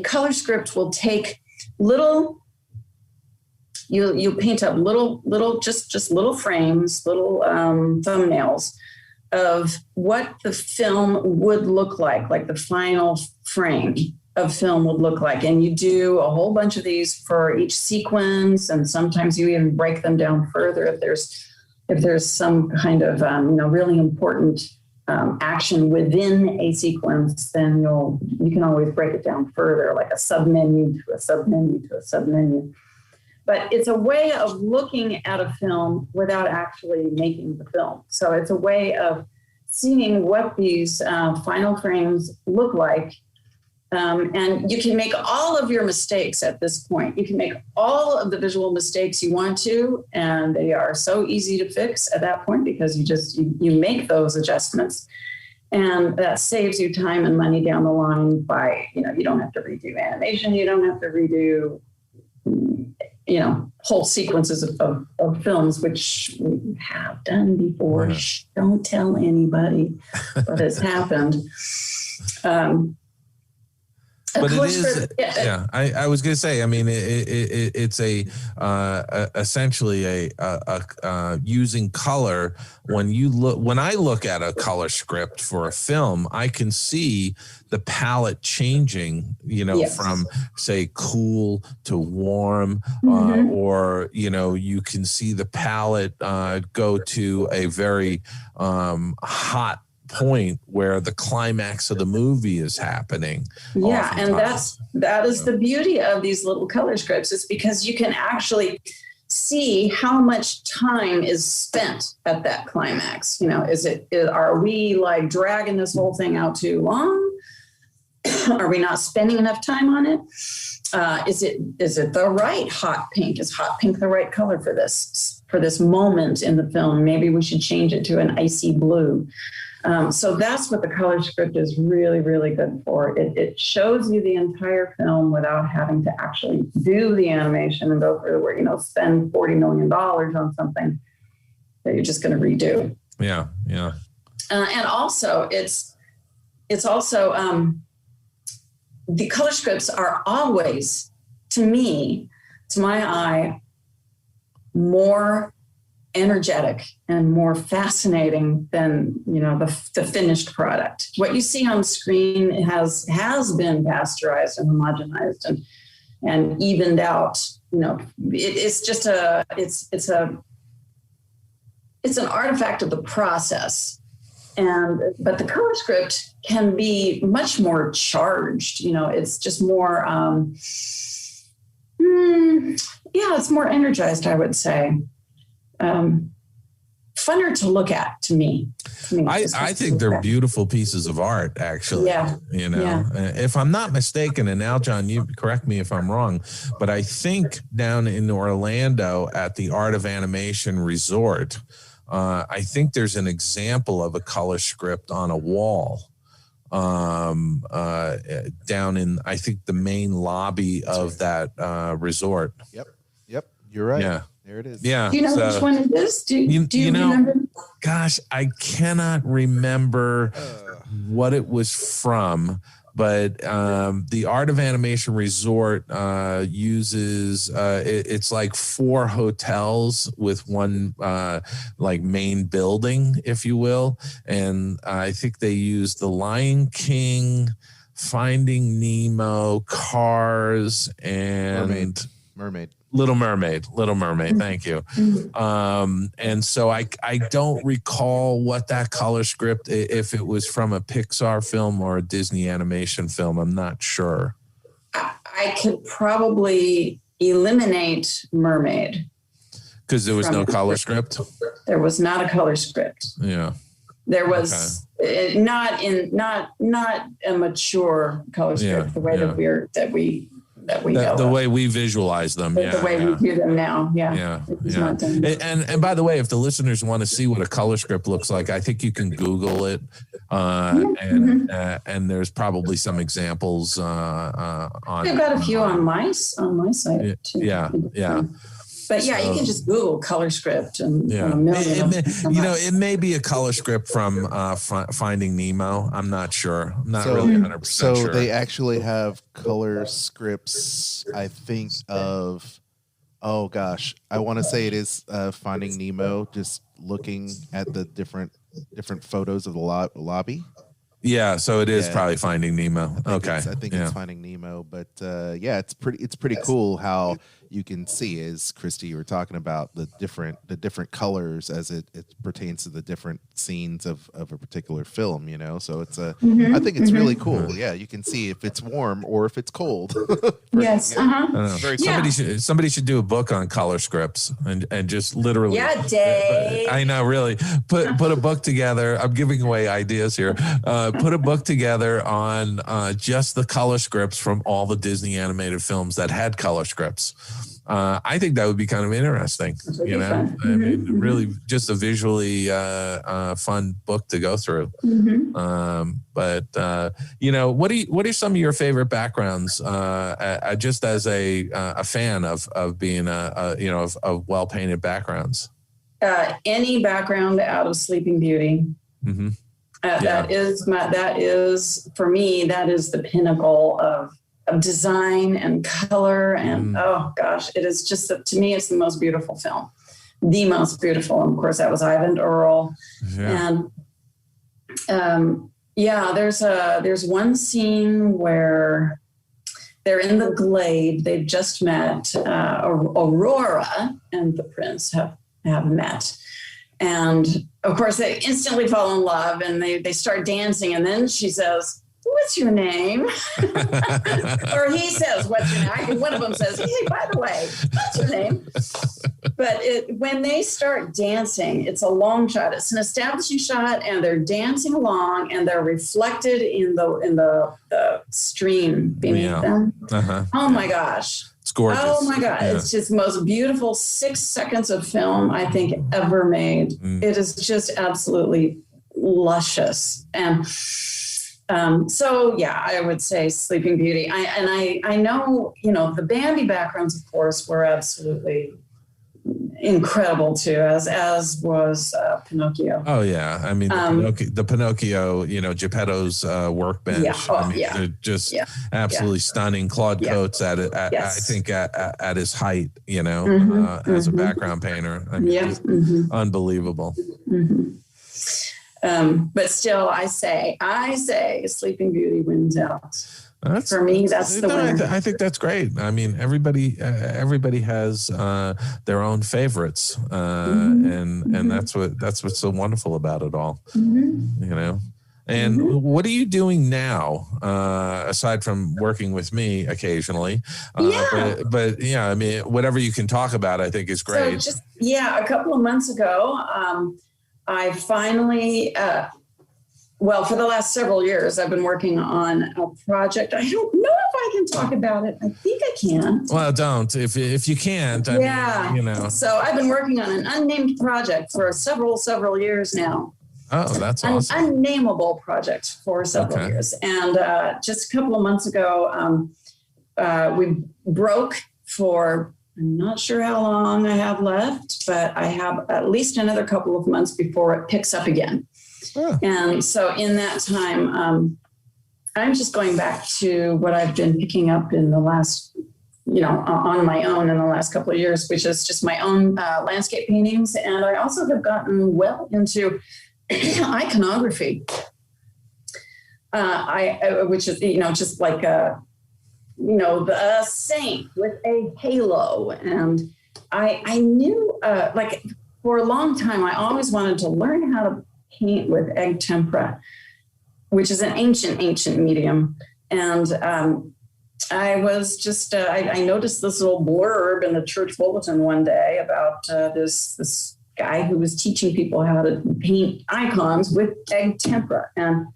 color script will take little. You'll paint up little just little frames, little thumbnails of what the film would look like the final frame of film would look like. And you do a whole bunch of these for each sequence. And sometimes you even break them down further. If there's some kind of, really important action within a sequence, then you can always break it down further, like a submenu to a submenu to a submenu. But it's a way of looking at a film without actually making the film. So it's a way of seeing what these final frames look like. And you can make all of your mistakes at this point. You can make all of the visual mistakes you want to, and they are so easy to fix at that point because you make those adjustments. And that saves you time and money down the line by, you don't have to redo animation. You don't have to redo, whole sequences of films, which we have done before. Yeah. Shh, don't tell anybody, but it's happened. But it is, I was going to say, I mean, it's essentially a using color. When I look at a color script for a film, I can see the palette changing, Yes. from say cool to warm, or, you can see the palette go to a very hot point where the climax of the movie is happening. Yeah, oftentimes. and that is the beauty of these little color scripts, is because you can actually see how much time is spent at that climax. Are we like dragging this whole thing out too long? Are we not spending enough time on it? Is it the right hot pink? Is hot pink the right color for this moment in the film? Maybe we should change it to an icy blue. So that's what the color script is really, really good for. It shows you the entire film without having to actually do the animation and go through where, spend $40 million on something that you're just going to redo. Yeah. Yeah. And also it's also, the color scripts are always, to my eye, more energetic and more fascinating than the finished product. What you see on screen has been pasteurized and homogenized and evened out. It's just it's an artifact of the process. But the color script can be much more charged. It's just more it's more energized, I would say. Funner to look at to me. I think they're beautiful pieces of art, actually. Yeah. If I'm not mistaken, and now, John, you correct me if I'm wrong, but I think down in Orlando at the Art of Animation Resort, I think there's an example of a color script on a wall down in, I think, the main lobby of that resort. Yep. You're right. Yeah. There it is. Yeah. Do you know which one it is? Do you remember? Gosh, I cannot remember what it was from, but the Art of Animation Resort uses it's like 4 hotels with one like main building, if you will, and I think they use The Lion King, Finding Nemo, Cars, and Mermaid. Little Mermaid. Thank you. And so I don't recall what that color script, if it was from a Pixar film or a Disney animation film. I'm not sure. I could probably eliminate Mermaid. Because there was no color script? There was not a color script. Yeah. There was not a mature color script the way that we the way we visualize them. The way we do them now. Yeah. And by the way, if the listeners want to see what a color script looks like, I think you can Google it. And there's probably some examples on. I've got a few on my site too. Yeah. But you can just Google color script and it may be a color script from Finding Nemo. I'm not sure. I'm not really 100% sure. So they actually have color scripts, I think, of, oh gosh, I want to say it is Finding Nemo, just looking at the different photos of the lobby. Yeah, so it is probably Finding Nemo. I think it's Finding Nemo, but it's pretty cool how you can see, as Cristy, you were talking about, the different colors as it pertains to the different scenes of a particular film. So it's I think it's really cool. Yeah, you can see if it's warm or if it's cold. Yes. Somebody should do a book on color scripts and just literally. Yeah, Dave. I know, really. Put a book together. I'm giving away ideas here. Put a book together on just the color scripts from all the Disney animated films that had color scripts. I think that would be kind of interesting. You know, fun. I mean, really just a visually fun book to go through. But you know, what are some of your favorite backgrounds? Just as a fan of being of well painted backgrounds. Any background out of Sleeping Beauty. That is for me. That is the pinnacle of design and color, and oh gosh, it is just to me, it's the most beautiful film, the most beautiful. And of course, that was Ivan Earl, and there's one scene where they're in the glade. They've just met. Aurora and the prince have met, and of course they instantly fall in love, and they start dancing, and then she says, "What's your name?" Or he says, "What's your name?" One of them says, "Hey, by the way, what's your name?" But when they start dancing, it's a long shot. It's an establishing shot, and they're dancing along, and they're reflected in the stream beneath them. Oh my gosh. It's gorgeous. Oh my God. Yeah. It's just the most beautiful 6 seconds of film I think ever made. It is just absolutely luscious. And so yeah, I would say Sleeping Beauty. I know, the Bambi backgrounds, of course, were absolutely incredible too, as was Pinocchio. Oh yeah, I mean the Pinocchio, Geppetto's workbench. They're just absolutely stunning. Claude Coates at it, I think at his height, as a background painter. I mean, unbelievable. But still, I say, Sleeping Beauty wins out. For me, that's the winner. I think that's great. I mean, everybody has their own favorites, and that's what's so wonderful about it all. And what are you doing now, aside from working with me occasionally? But yeah, I mean, whatever you can talk about, I think is great. So a couple of months ago, I finally. For the last several years, I've been working on a project. I don't know if I can talk about it. I think I can. Well, don't. If you can't, I mean, So I've been working on an unnamed project for several years now. Oh, that's awesome. An unnameable project for several years. And just a couple of months ago, we broke for, I'm not sure how long I have left, but I have at least another couple of months before it picks up again. And so in that time, I'm just going back to what I've been picking up in the last, on my own in the last couple of years, which is just my own landscape paintings. And I also have gotten well into iconography, which is, just like the saint with a halo. And I knew, for a long time, I always wanted to learn how to paint with egg tempera, which is an ancient medium. And I was just, I noticed this little blurb in the church bulletin one day about this guy who was teaching people how to paint icons with egg tempera. And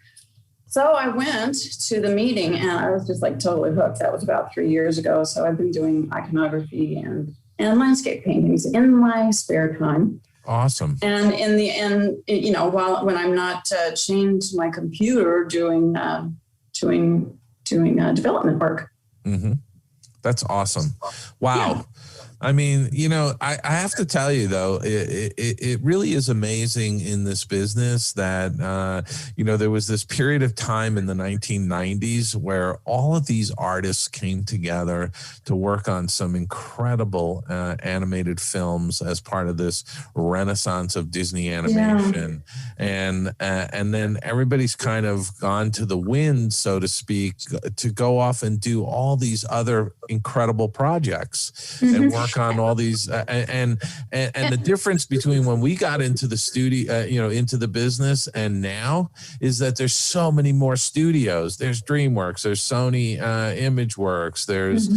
so I went to the meeting and I was just like totally hooked. That was about 3 years ago. So I've been doing iconography and landscape paintings in my spare time. Awesome. And in the end, when I'm not chained to my computer doing development work. Mm-hmm. That's awesome. Wow. Yeah. I mean, I have to tell you, though, it really is amazing in this business that, there was this period of time in the 1990s where all of these artists came together to work on some incredible animated films as part of this renaissance of Disney animation. Yeah. And then everybody's kind of gone to the wind, so to speak, to go off and do all these other incredible projects and work knock on all these and the difference between when we got into the studio, into the business and now is that there's so many more studios. There's DreamWorks, there's Sony ImageWorks, there's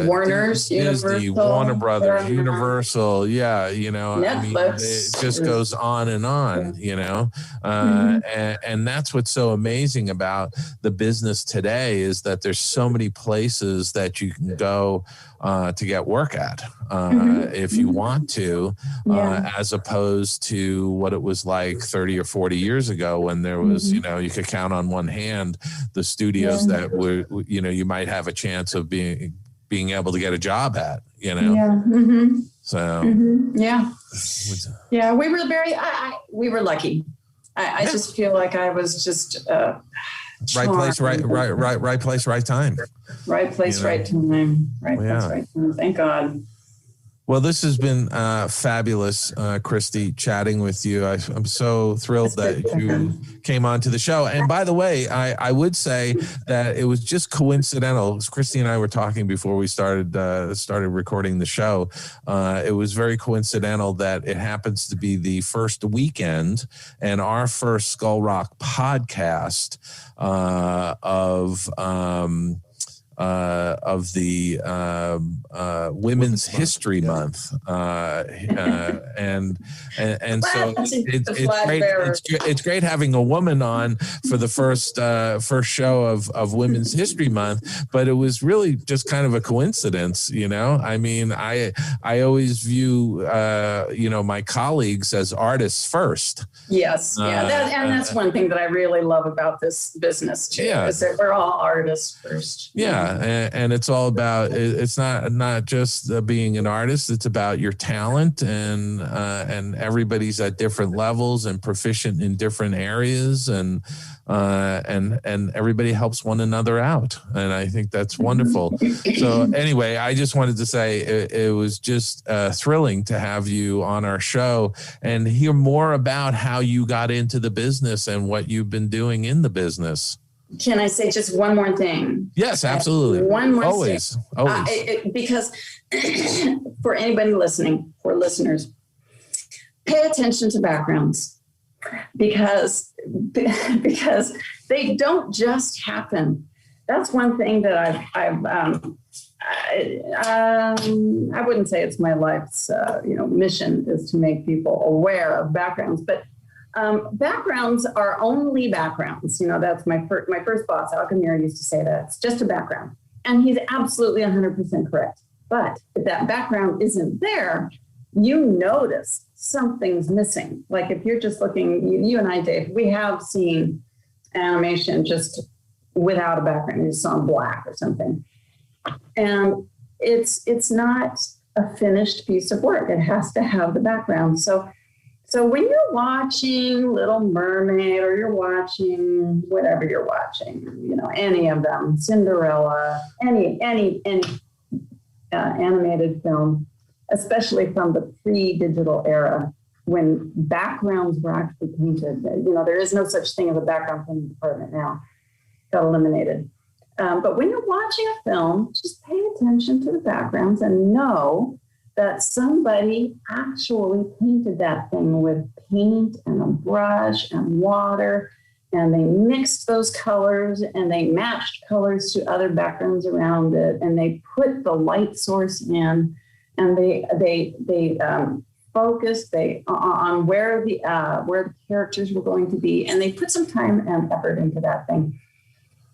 Warner's, Disney, Universal, Warner Brothers, Universal, Netflix. It just goes on and on, and that's what's so amazing about the business today is that there's so many places that you can go to get work at if you want to, as opposed to what it was like 30 or 40 years ago when there was, you could count on one hand the studios that were, you might have a chance of being able to get a job at, So we were we were lucky. I just feel like I was just right place, right place, right time. Right place, right time. Right place, right time. Thank God. Well, this has been fabulous, Cristy, chatting with you. I'm so thrilled that you came on to the show. And by the way, I would say that it was just coincidental. Cristy and I were talking before we started recording the show. It was very coincidental that it happens to be the first weekend and our first Skull Rock podcast of the Women's History Month, and so it's great. It's great having a woman on for the first show of Women's History Month, but it was really just kind of a coincidence, I mean, I always view my colleagues as artists first. Yes, that's one thing that I really love about this business too. Is that we're all artists first. And it's all about, it's not just being an artist, it's about your talent and everybody's at different levels and proficient in different areas and everybody helps one another out. And I think that's wonderful. So anyway, I just wanted to say it was just thrilling to have you on our show and hear more about how you got into the business and what you've been doing in the business. Can I say just one more thing? Yes, absolutely. One more Always. Because for anybody listening, for listeners, pay attention to backgrounds because they don't just happen. That's one thing that I wouldn't say it's my life's mission is to make people aware of backgrounds, but backgrounds are only backgrounds. That's my first boss, Al Camira, used to say that it's just a background. And he's absolutely 100% correct. But if that background isn't there, you notice something's missing. Like if you're just looking, you and I, Dave, we have seen animation just without a background. You just saw black or something. And it's not a finished piece of work. It has to have the background. So when you're watching Little Mermaid or you're watching whatever you're watching, any of them, Cinderella, any animated film, especially from the pre-digital era, when backgrounds were actually painted, there is no such thing as a background painting department now, got eliminated. But when you're watching a film, just pay attention to the backgrounds and know that somebody actually painted that thing with paint and a brush and water, and they mixed those colors and they matched colors to other backgrounds around it, and they put the light source in, and they focused on where the characters were going to be, and they put some time and effort into that thing,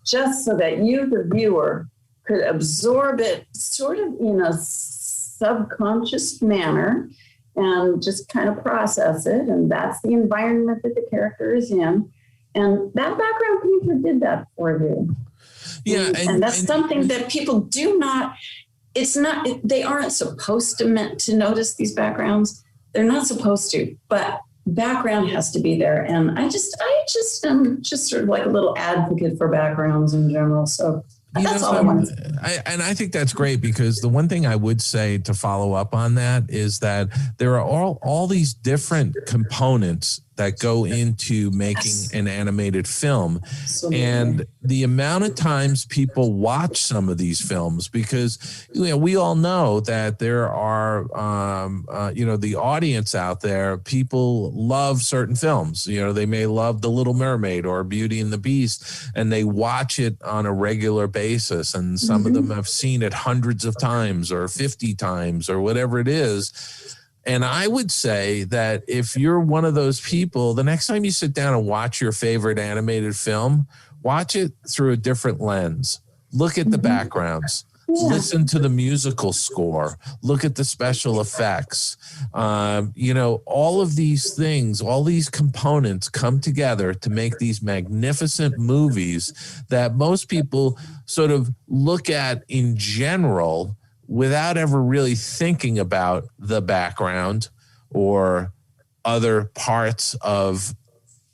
just so that you, the viewer, could absorb it sort of in a subconscious manner and just kind of process it. And that's the environment that the character is in. And that background painter did that for you. Yeah. And that's something that people do not, they aren't supposed to notice these backgrounds. They're not supposed to, but background has to be there. And I just am just sort of like a little advocate for backgrounds in general. So that's all I want to say. I think that's great, because the one thing I would say to follow up on that is that there are all these different components that go into making an animated film. Absolutely. And the amount of times people watch some of these films, because we all know that there are, the audience out there, people love certain films. They may love The Little Mermaid or Beauty and the Beast, and they watch it on a regular basis. And some of them have seen it hundreds of times or 50 times or whatever it is. And I would say that if you're one of those people, the next time you sit down and watch your favorite animated film, watch it through a different lens. Look at the backgrounds. Listen to the musical score. Look at the special effects. All of these things, all these components come together to make these magnificent movies that most people sort of look at in general without ever really thinking about the background or other parts of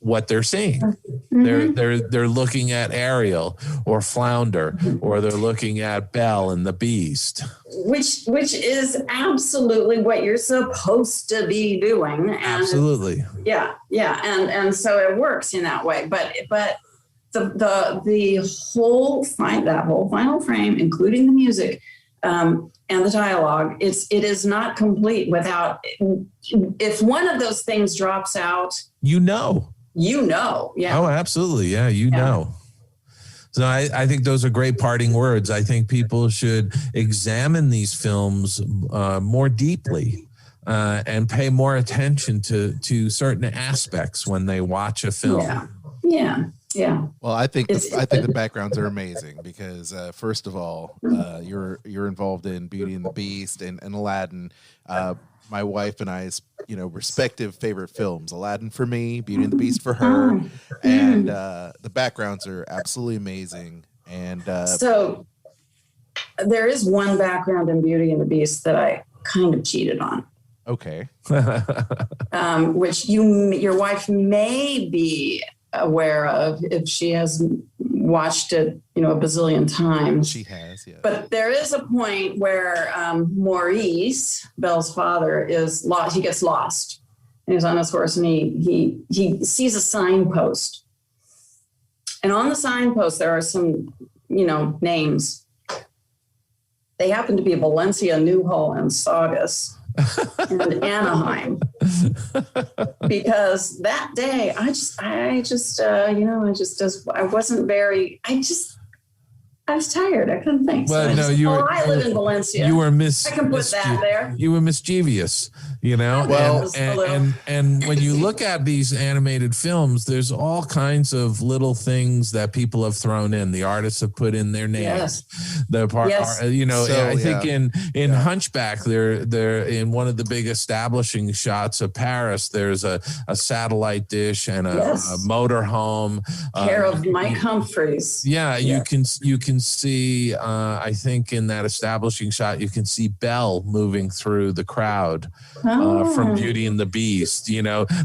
what they're seeing. They're looking at Ariel or Flounder, or they're looking at Belle and the Beast, which is absolutely what you're supposed to be doing. And absolutely. Yeah. And so it works in that way. But the whole final frame, including the music, and the dialogue, it is not complete without, if one of those things drops out, yeah. Oh, absolutely. Yeah. Know. So I think those are great parting words. I think people should examine these films more deeply and pay more attention to certain aspects when they watch a film. Yeah. Well, I think the backgrounds are amazing because first of all, you're involved in Beauty and the Beast and Aladdin. My wife and I's respective favorite films: Aladdin for me, Beauty and the Beast for her, and the backgrounds are absolutely amazing. And so there is one background in Beauty and the Beast that I kind of cheated on. Okay. Which your wife may be aware of if she has watched it, a bazillion times. She has, yeah. But there is a point where Maurice, Belle's father, is lost. He gets lost, and he's on his horse, and he sees a signpost, and on the signpost there are some, names. They happen to be Valencia, Newhall, and Saugus. And Anaheim, because that day I was tired. I couldn't think. Well, I live in Valencia. You were I can put that there. You were mischievous, Well, and when you look at these animated films, there's all kinds of little things that people have thrown in. The artists have put in their names. Yes. I think in Hunchback, they're in one of the big establishing shots of Paris. There's a satellite dish and a motorhome. Care of Mike Humphreys. Yeah, you can see. I think in that establishing shot, you can see Belle moving through the crowd. From Beauty and the Beast,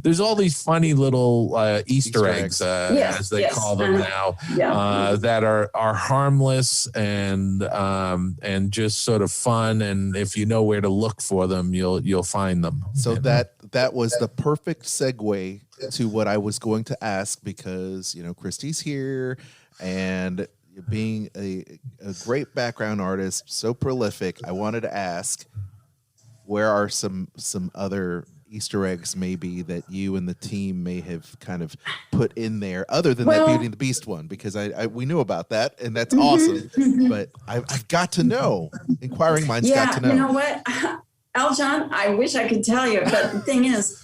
there's all these funny little Easter eggs, as they call them now, that are harmless and just sort of fun. And if you know where to look for them, you'll find them. So that was the perfect segue to what I was going to ask, because Cristy's here, and being a great background artist, so prolific, I wanted to ask, where are some other Easter eggs maybe that you and the team may have kind of put in there, other than that Beauty and the Beast one? Because we knew about that, and that's awesome. But I've got to know. Inquiring minds got to know. You know what, Aljon, I wish I could tell you, but the thing is,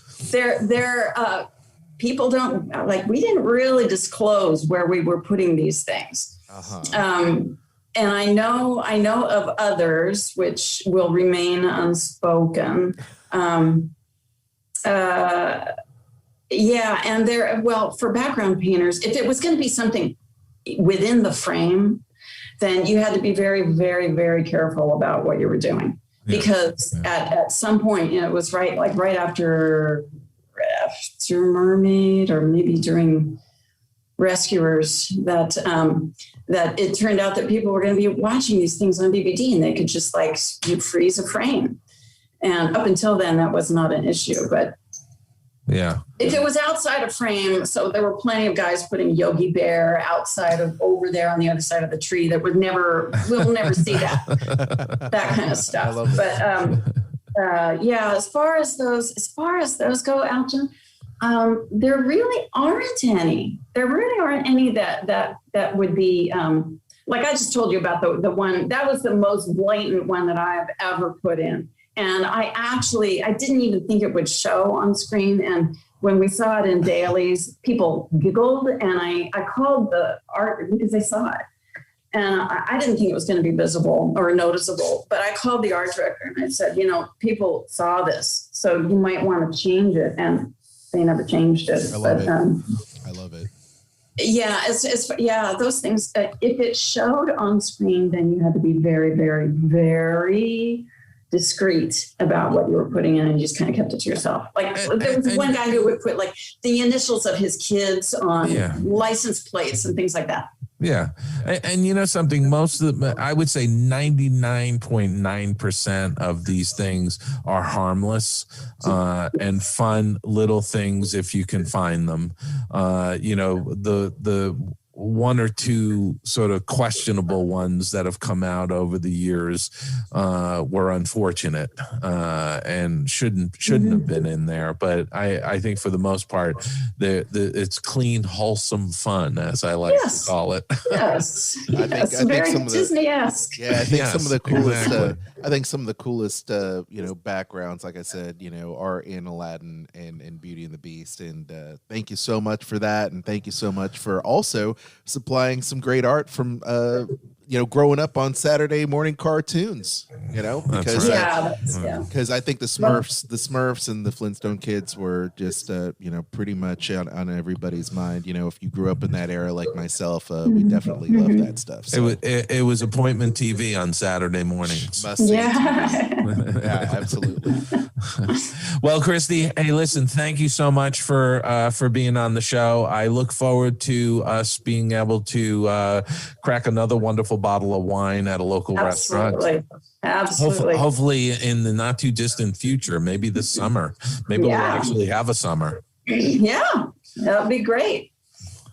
people don't we didn't really disclose where we were putting these things. And I know of others which will remain unspoken. And for background painters, if it was going to be something within the frame, then you had to be very, very, very careful about what you were doing. Because at some point, it was right after Mermaid, or maybe during rescuers that that it turned out that people were going to be watching these things on DVD and they could just like you freeze a frame. And up until then, that was not an issue. But yeah, if it was outside a frame, so there were plenty of guys putting Yogi Bear outside of over there on the other side of the tree that we'll never see that kind of stuff. But yeah, as far as those go, Alton, there really aren't any. There really aren't any that would be like I just told you about the one that was the most blatant one that I've ever put in. And I didn't even think it would show on screen. And when we saw it in dailies, people giggled. And I called the art because they saw it. And I didn't think it was going to be visible or noticeable. But I called the art director and I said, people saw this, so you might want to change it. And they never changed it. I love it. Yeah, those things. If it showed on screen, then you had to be very, very, very discreet about what you were putting in and you just kind of kept it to yourself. Like there was one guy who would put like the initials of his kids on license plates and things like that. Yeah. And something, most of them, I would say 99.9% of these things are harmless and fun little things if you can find them. The one or two sort of questionable ones that have come out over the years were unfortunate and shouldn't have been in there. But I think for the most part, it's clean, wholesome fun, as I like to call it. Yes, I think very some of the Disney-esque. Yeah, I think some of the coolest. Exactly. I think some of the coolest, backgrounds, like I said, are in Aladdin and Beauty and the Beast. And thank you so much for that, and thank you so much for also supplying some great art from growing up on Saturday morning cartoons. Because because I think the Smurfs and the Flintstone Kids were just pretty much on everybody's mind. If you grew up in that era like myself, we definitely love that stuff. So. It was appointment TV on Saturday mornings. Yeah, absolutely. Well, Cristy, hey, listen, thank you so much for being on the show. I look forward to us being able to crack another wonderful bottle of wine at a local restaurant. Absolutely. Hopefully in the not too distant future, maybe this summer. Maybe we'll actually have a summer. Yeah, that would be great.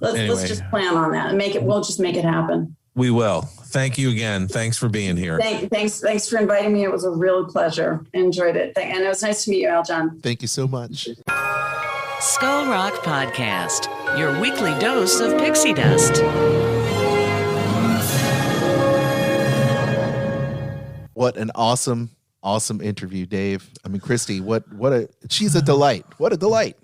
Let's just plan on that and make it. We'll just make it happen. We will. Thank you again. Thanks for being here. Thanks for inviting me. It was a real pleasure. Enjoyed it. And it was nice to meet you, Aljon. Thank you so much. Skull Rock Podcast, your weekly dose of pixie dust. What an awesome interview, Dave. I mean, Cristy, she's a delight. What a delight.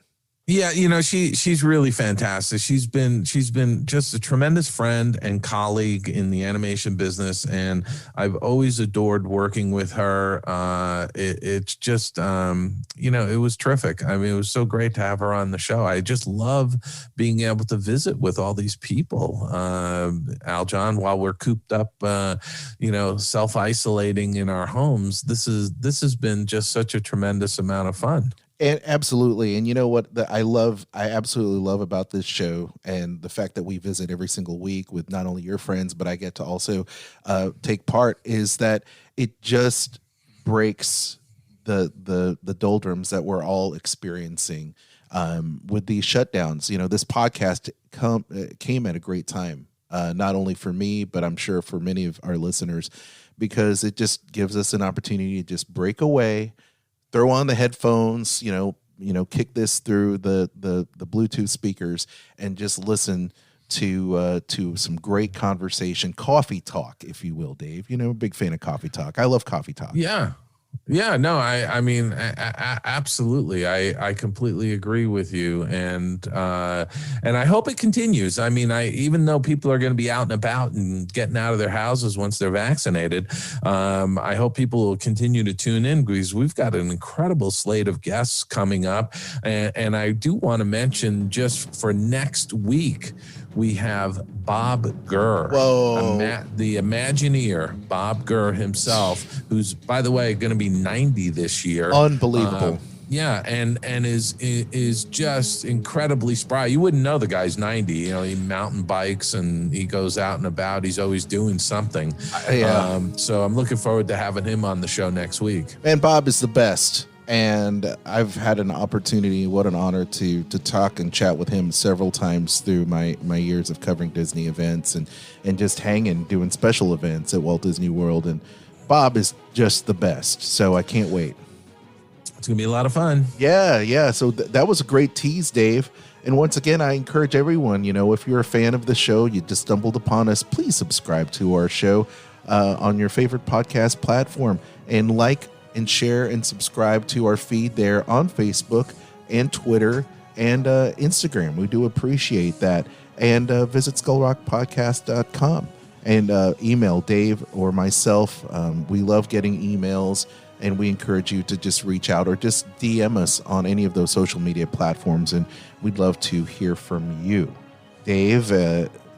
Yeah, she's really fantastic. She's been just a tremendous friend and colleague in the animation business, and I've always adored working with her. It's just it was terrific. I mean, it was so great to have her on the show. I just love being able to visit with all these people, Aljon, while we're cooped up, self-isolating in our homes. This has been just such a tremendous amount of fun. And absolutely. And you know what I absolutely love about this show, and the fact that we visit every single week with not only your friends, but I get to also take part, is that it just breaks the doldrums that we're all experiencing with these shutdowns. This podcast came at a great time, not only for me, but I'm sure for many of our listeners, because it just gives us an opportunity to just break away, throw on the headphones, kick this through the Bluetooth speakers, and just listen to some great conversation, coffee talk, if you will, Dave. A big fan of coffee talk. I love coffee talk. Yeah. Yeah, no, I mean, absolutely. I completely agree with you. And I hope it continues. I mean, even though people are going to be out and about and getting out of their houses once they're vaccinated, I hope people will continue to tune in, because we've got an incredible slate of guests coming up. And I do want to mention, just for next week, we have Bob Gurr, the Imagineer, Bob Gurr himself, who's, by the way, going to be 90 this year. Unbelievable. Yeah, and is just incredibly spry. You wouldn't know the guy's 90. You know, he mountain bikes and he goes out and about. He's always doing something. So I'm looking forward to having him on the show next week. And Bob is the best. And I've had an opportunity, what an honor to talk and chat with him several times through my years of covering Disney events and just hanging, doing special events at Walt Disney World. And Bob is just the best. So I can't wait. It's going to be a lot of fun. Yeah. So that was a great tease, Dave. And once again, I encourage everyone, if you're a fan of the show, you just stumbled upon us, please subscribe to our show on your favorite podcast platform and like and share and subscribe to our feed there on Facebook and Twitter and Instagram. We do appreciate that. And visit skullrockpodcast.com and email Dave or myself. We love getting emails, and we encourage you to just reach out or just DM us on any of those social media platforms, and we'd love to hear from you. Dave,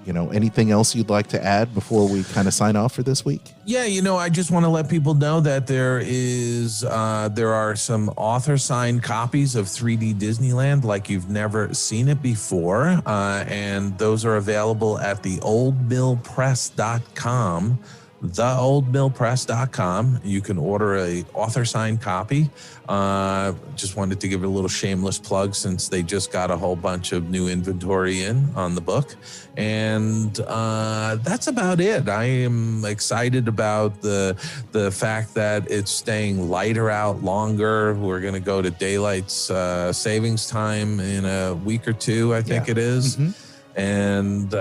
anything else you'd like to add before we kind of sign off for this week? Yeah, I just want to let people know that there are some author signed copies of 3D Disneyland like you've never seen it before. And those are available at theoldmillpress.com. theoldmillpress.com. You can order a author signed copy. Just wanted to give it a little shameless plug since they just got a whole bunch of new inventory in on the book. And that's about it. I am excited about the fact that it's staying lighter out longer. We're going to go to daylight savings time in a week or two, I think it is. Mm-hmm. And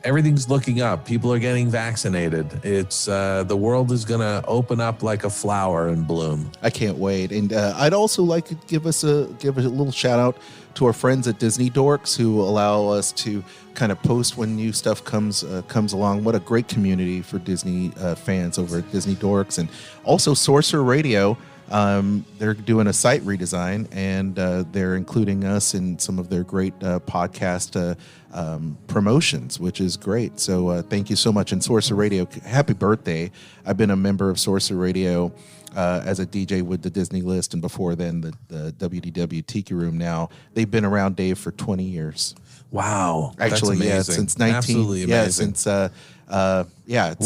everything's looking up. People are getting vaccinated. It's the world is going to open up like a flower and bloom. I can't wait. And I'd also like to give a little shout out to our friends at Disney Dorks who allow us to kind of post when new stuff comes along. What a great community for Disney fans over at Disney Dorks. And also Sorcerer Radio. They're doing a site redesign, and they're including us in some of their great podcast promotions, which is great. So thank you so much. And Sorcerer Radio, happy birthday. I've been a member of Sorcerer Radio as a DJ with the Disney List, and before then the WDW Tiki Room. Now they've been around, Dave, for 20 years. Wow, actually, that's amazing. Since 19. Absolutely amazing. Since we're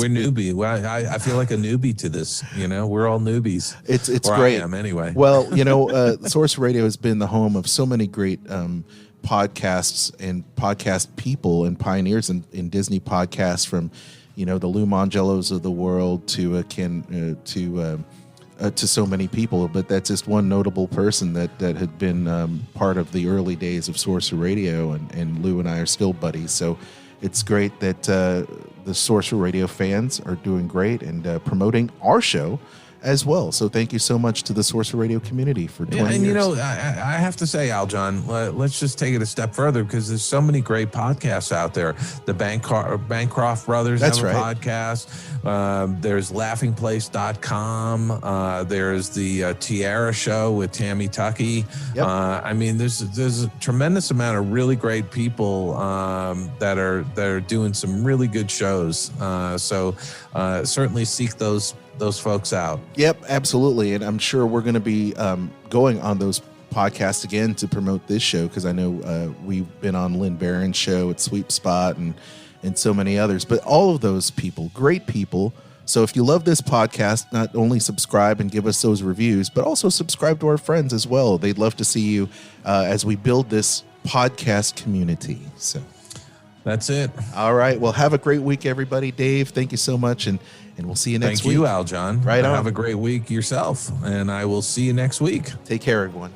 newbie. Well, I feel like a newbie to this. We're all newbies. It's or great. I am anyway. Well, Source Radio has been the home of so many great podcasts and podcast people and pioneers in Disney podcasts, from the Lou Mangellos of the world to so many people. But that's just one notable person that had been part of the early days of Sorcerer Radio, and Lou and I are still buddies. So it's great that the Sorcerer Radio fans are doing great and promoting our show as well. So thank you so much to the Sorcerer Radio community for 20 years. I have to say, Aljon, let's just take it a step further, because there's so many great podcasts out there. The Bancroft Brothers have a podcast. There's laughingplace.com. There's the Tiara Show with Tammy Tuckey. Yep. There's a tremendous amount of really great people that are doing some really good shows. So certainly seek those folks out. Yep, absolutely. And I'm sure we're going to be going on those podcasts again to promote this show, because I know we've been on Lynn Barron's show at Sweep Spot and so many others. But all of those people, great people. So if you love this podcast, not only subscribe and give us those reviews, but also subscribe to our friends as well. They'd love to see you as we build this podcast community. So that's it. All right. Well, have a great week, everybody. Dave, thank you so much. And we'll see you next week. Thank you, Aljon. Right on. Have a great week yourself, and I will see you next week. Take care, everyone.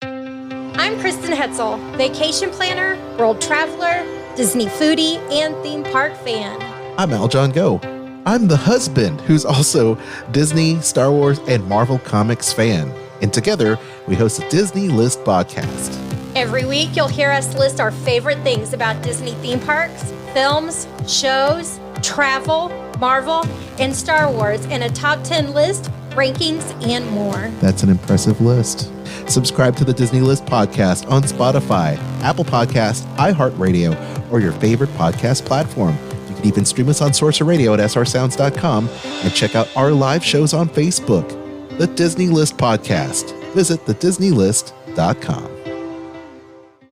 I'm Kristen Hetzel, vacation planner, world traveler, Disney foodie, and theme park fan. I'm Aljon Go. I'm the husband who's also Disney, Star Wars, and Marvel Comics fan. And together, we host a Disney List podcast. Every week, you'll hear us list our favorite things about Disney theme parks, films, shows, travel, Marvel, and Star Wars in a top 10 list, rankings, and more. That's an impressive list. Subscribe to the Disney List podcast on Spotify, Apple Podcasts, iHeartRadio, or your favorite podcast platform. You can can even stream us on Sorcerer Radio at srsounds.com and check out our live shows on Facebook. The Disney List Podcast. Visit thedisneylist.com.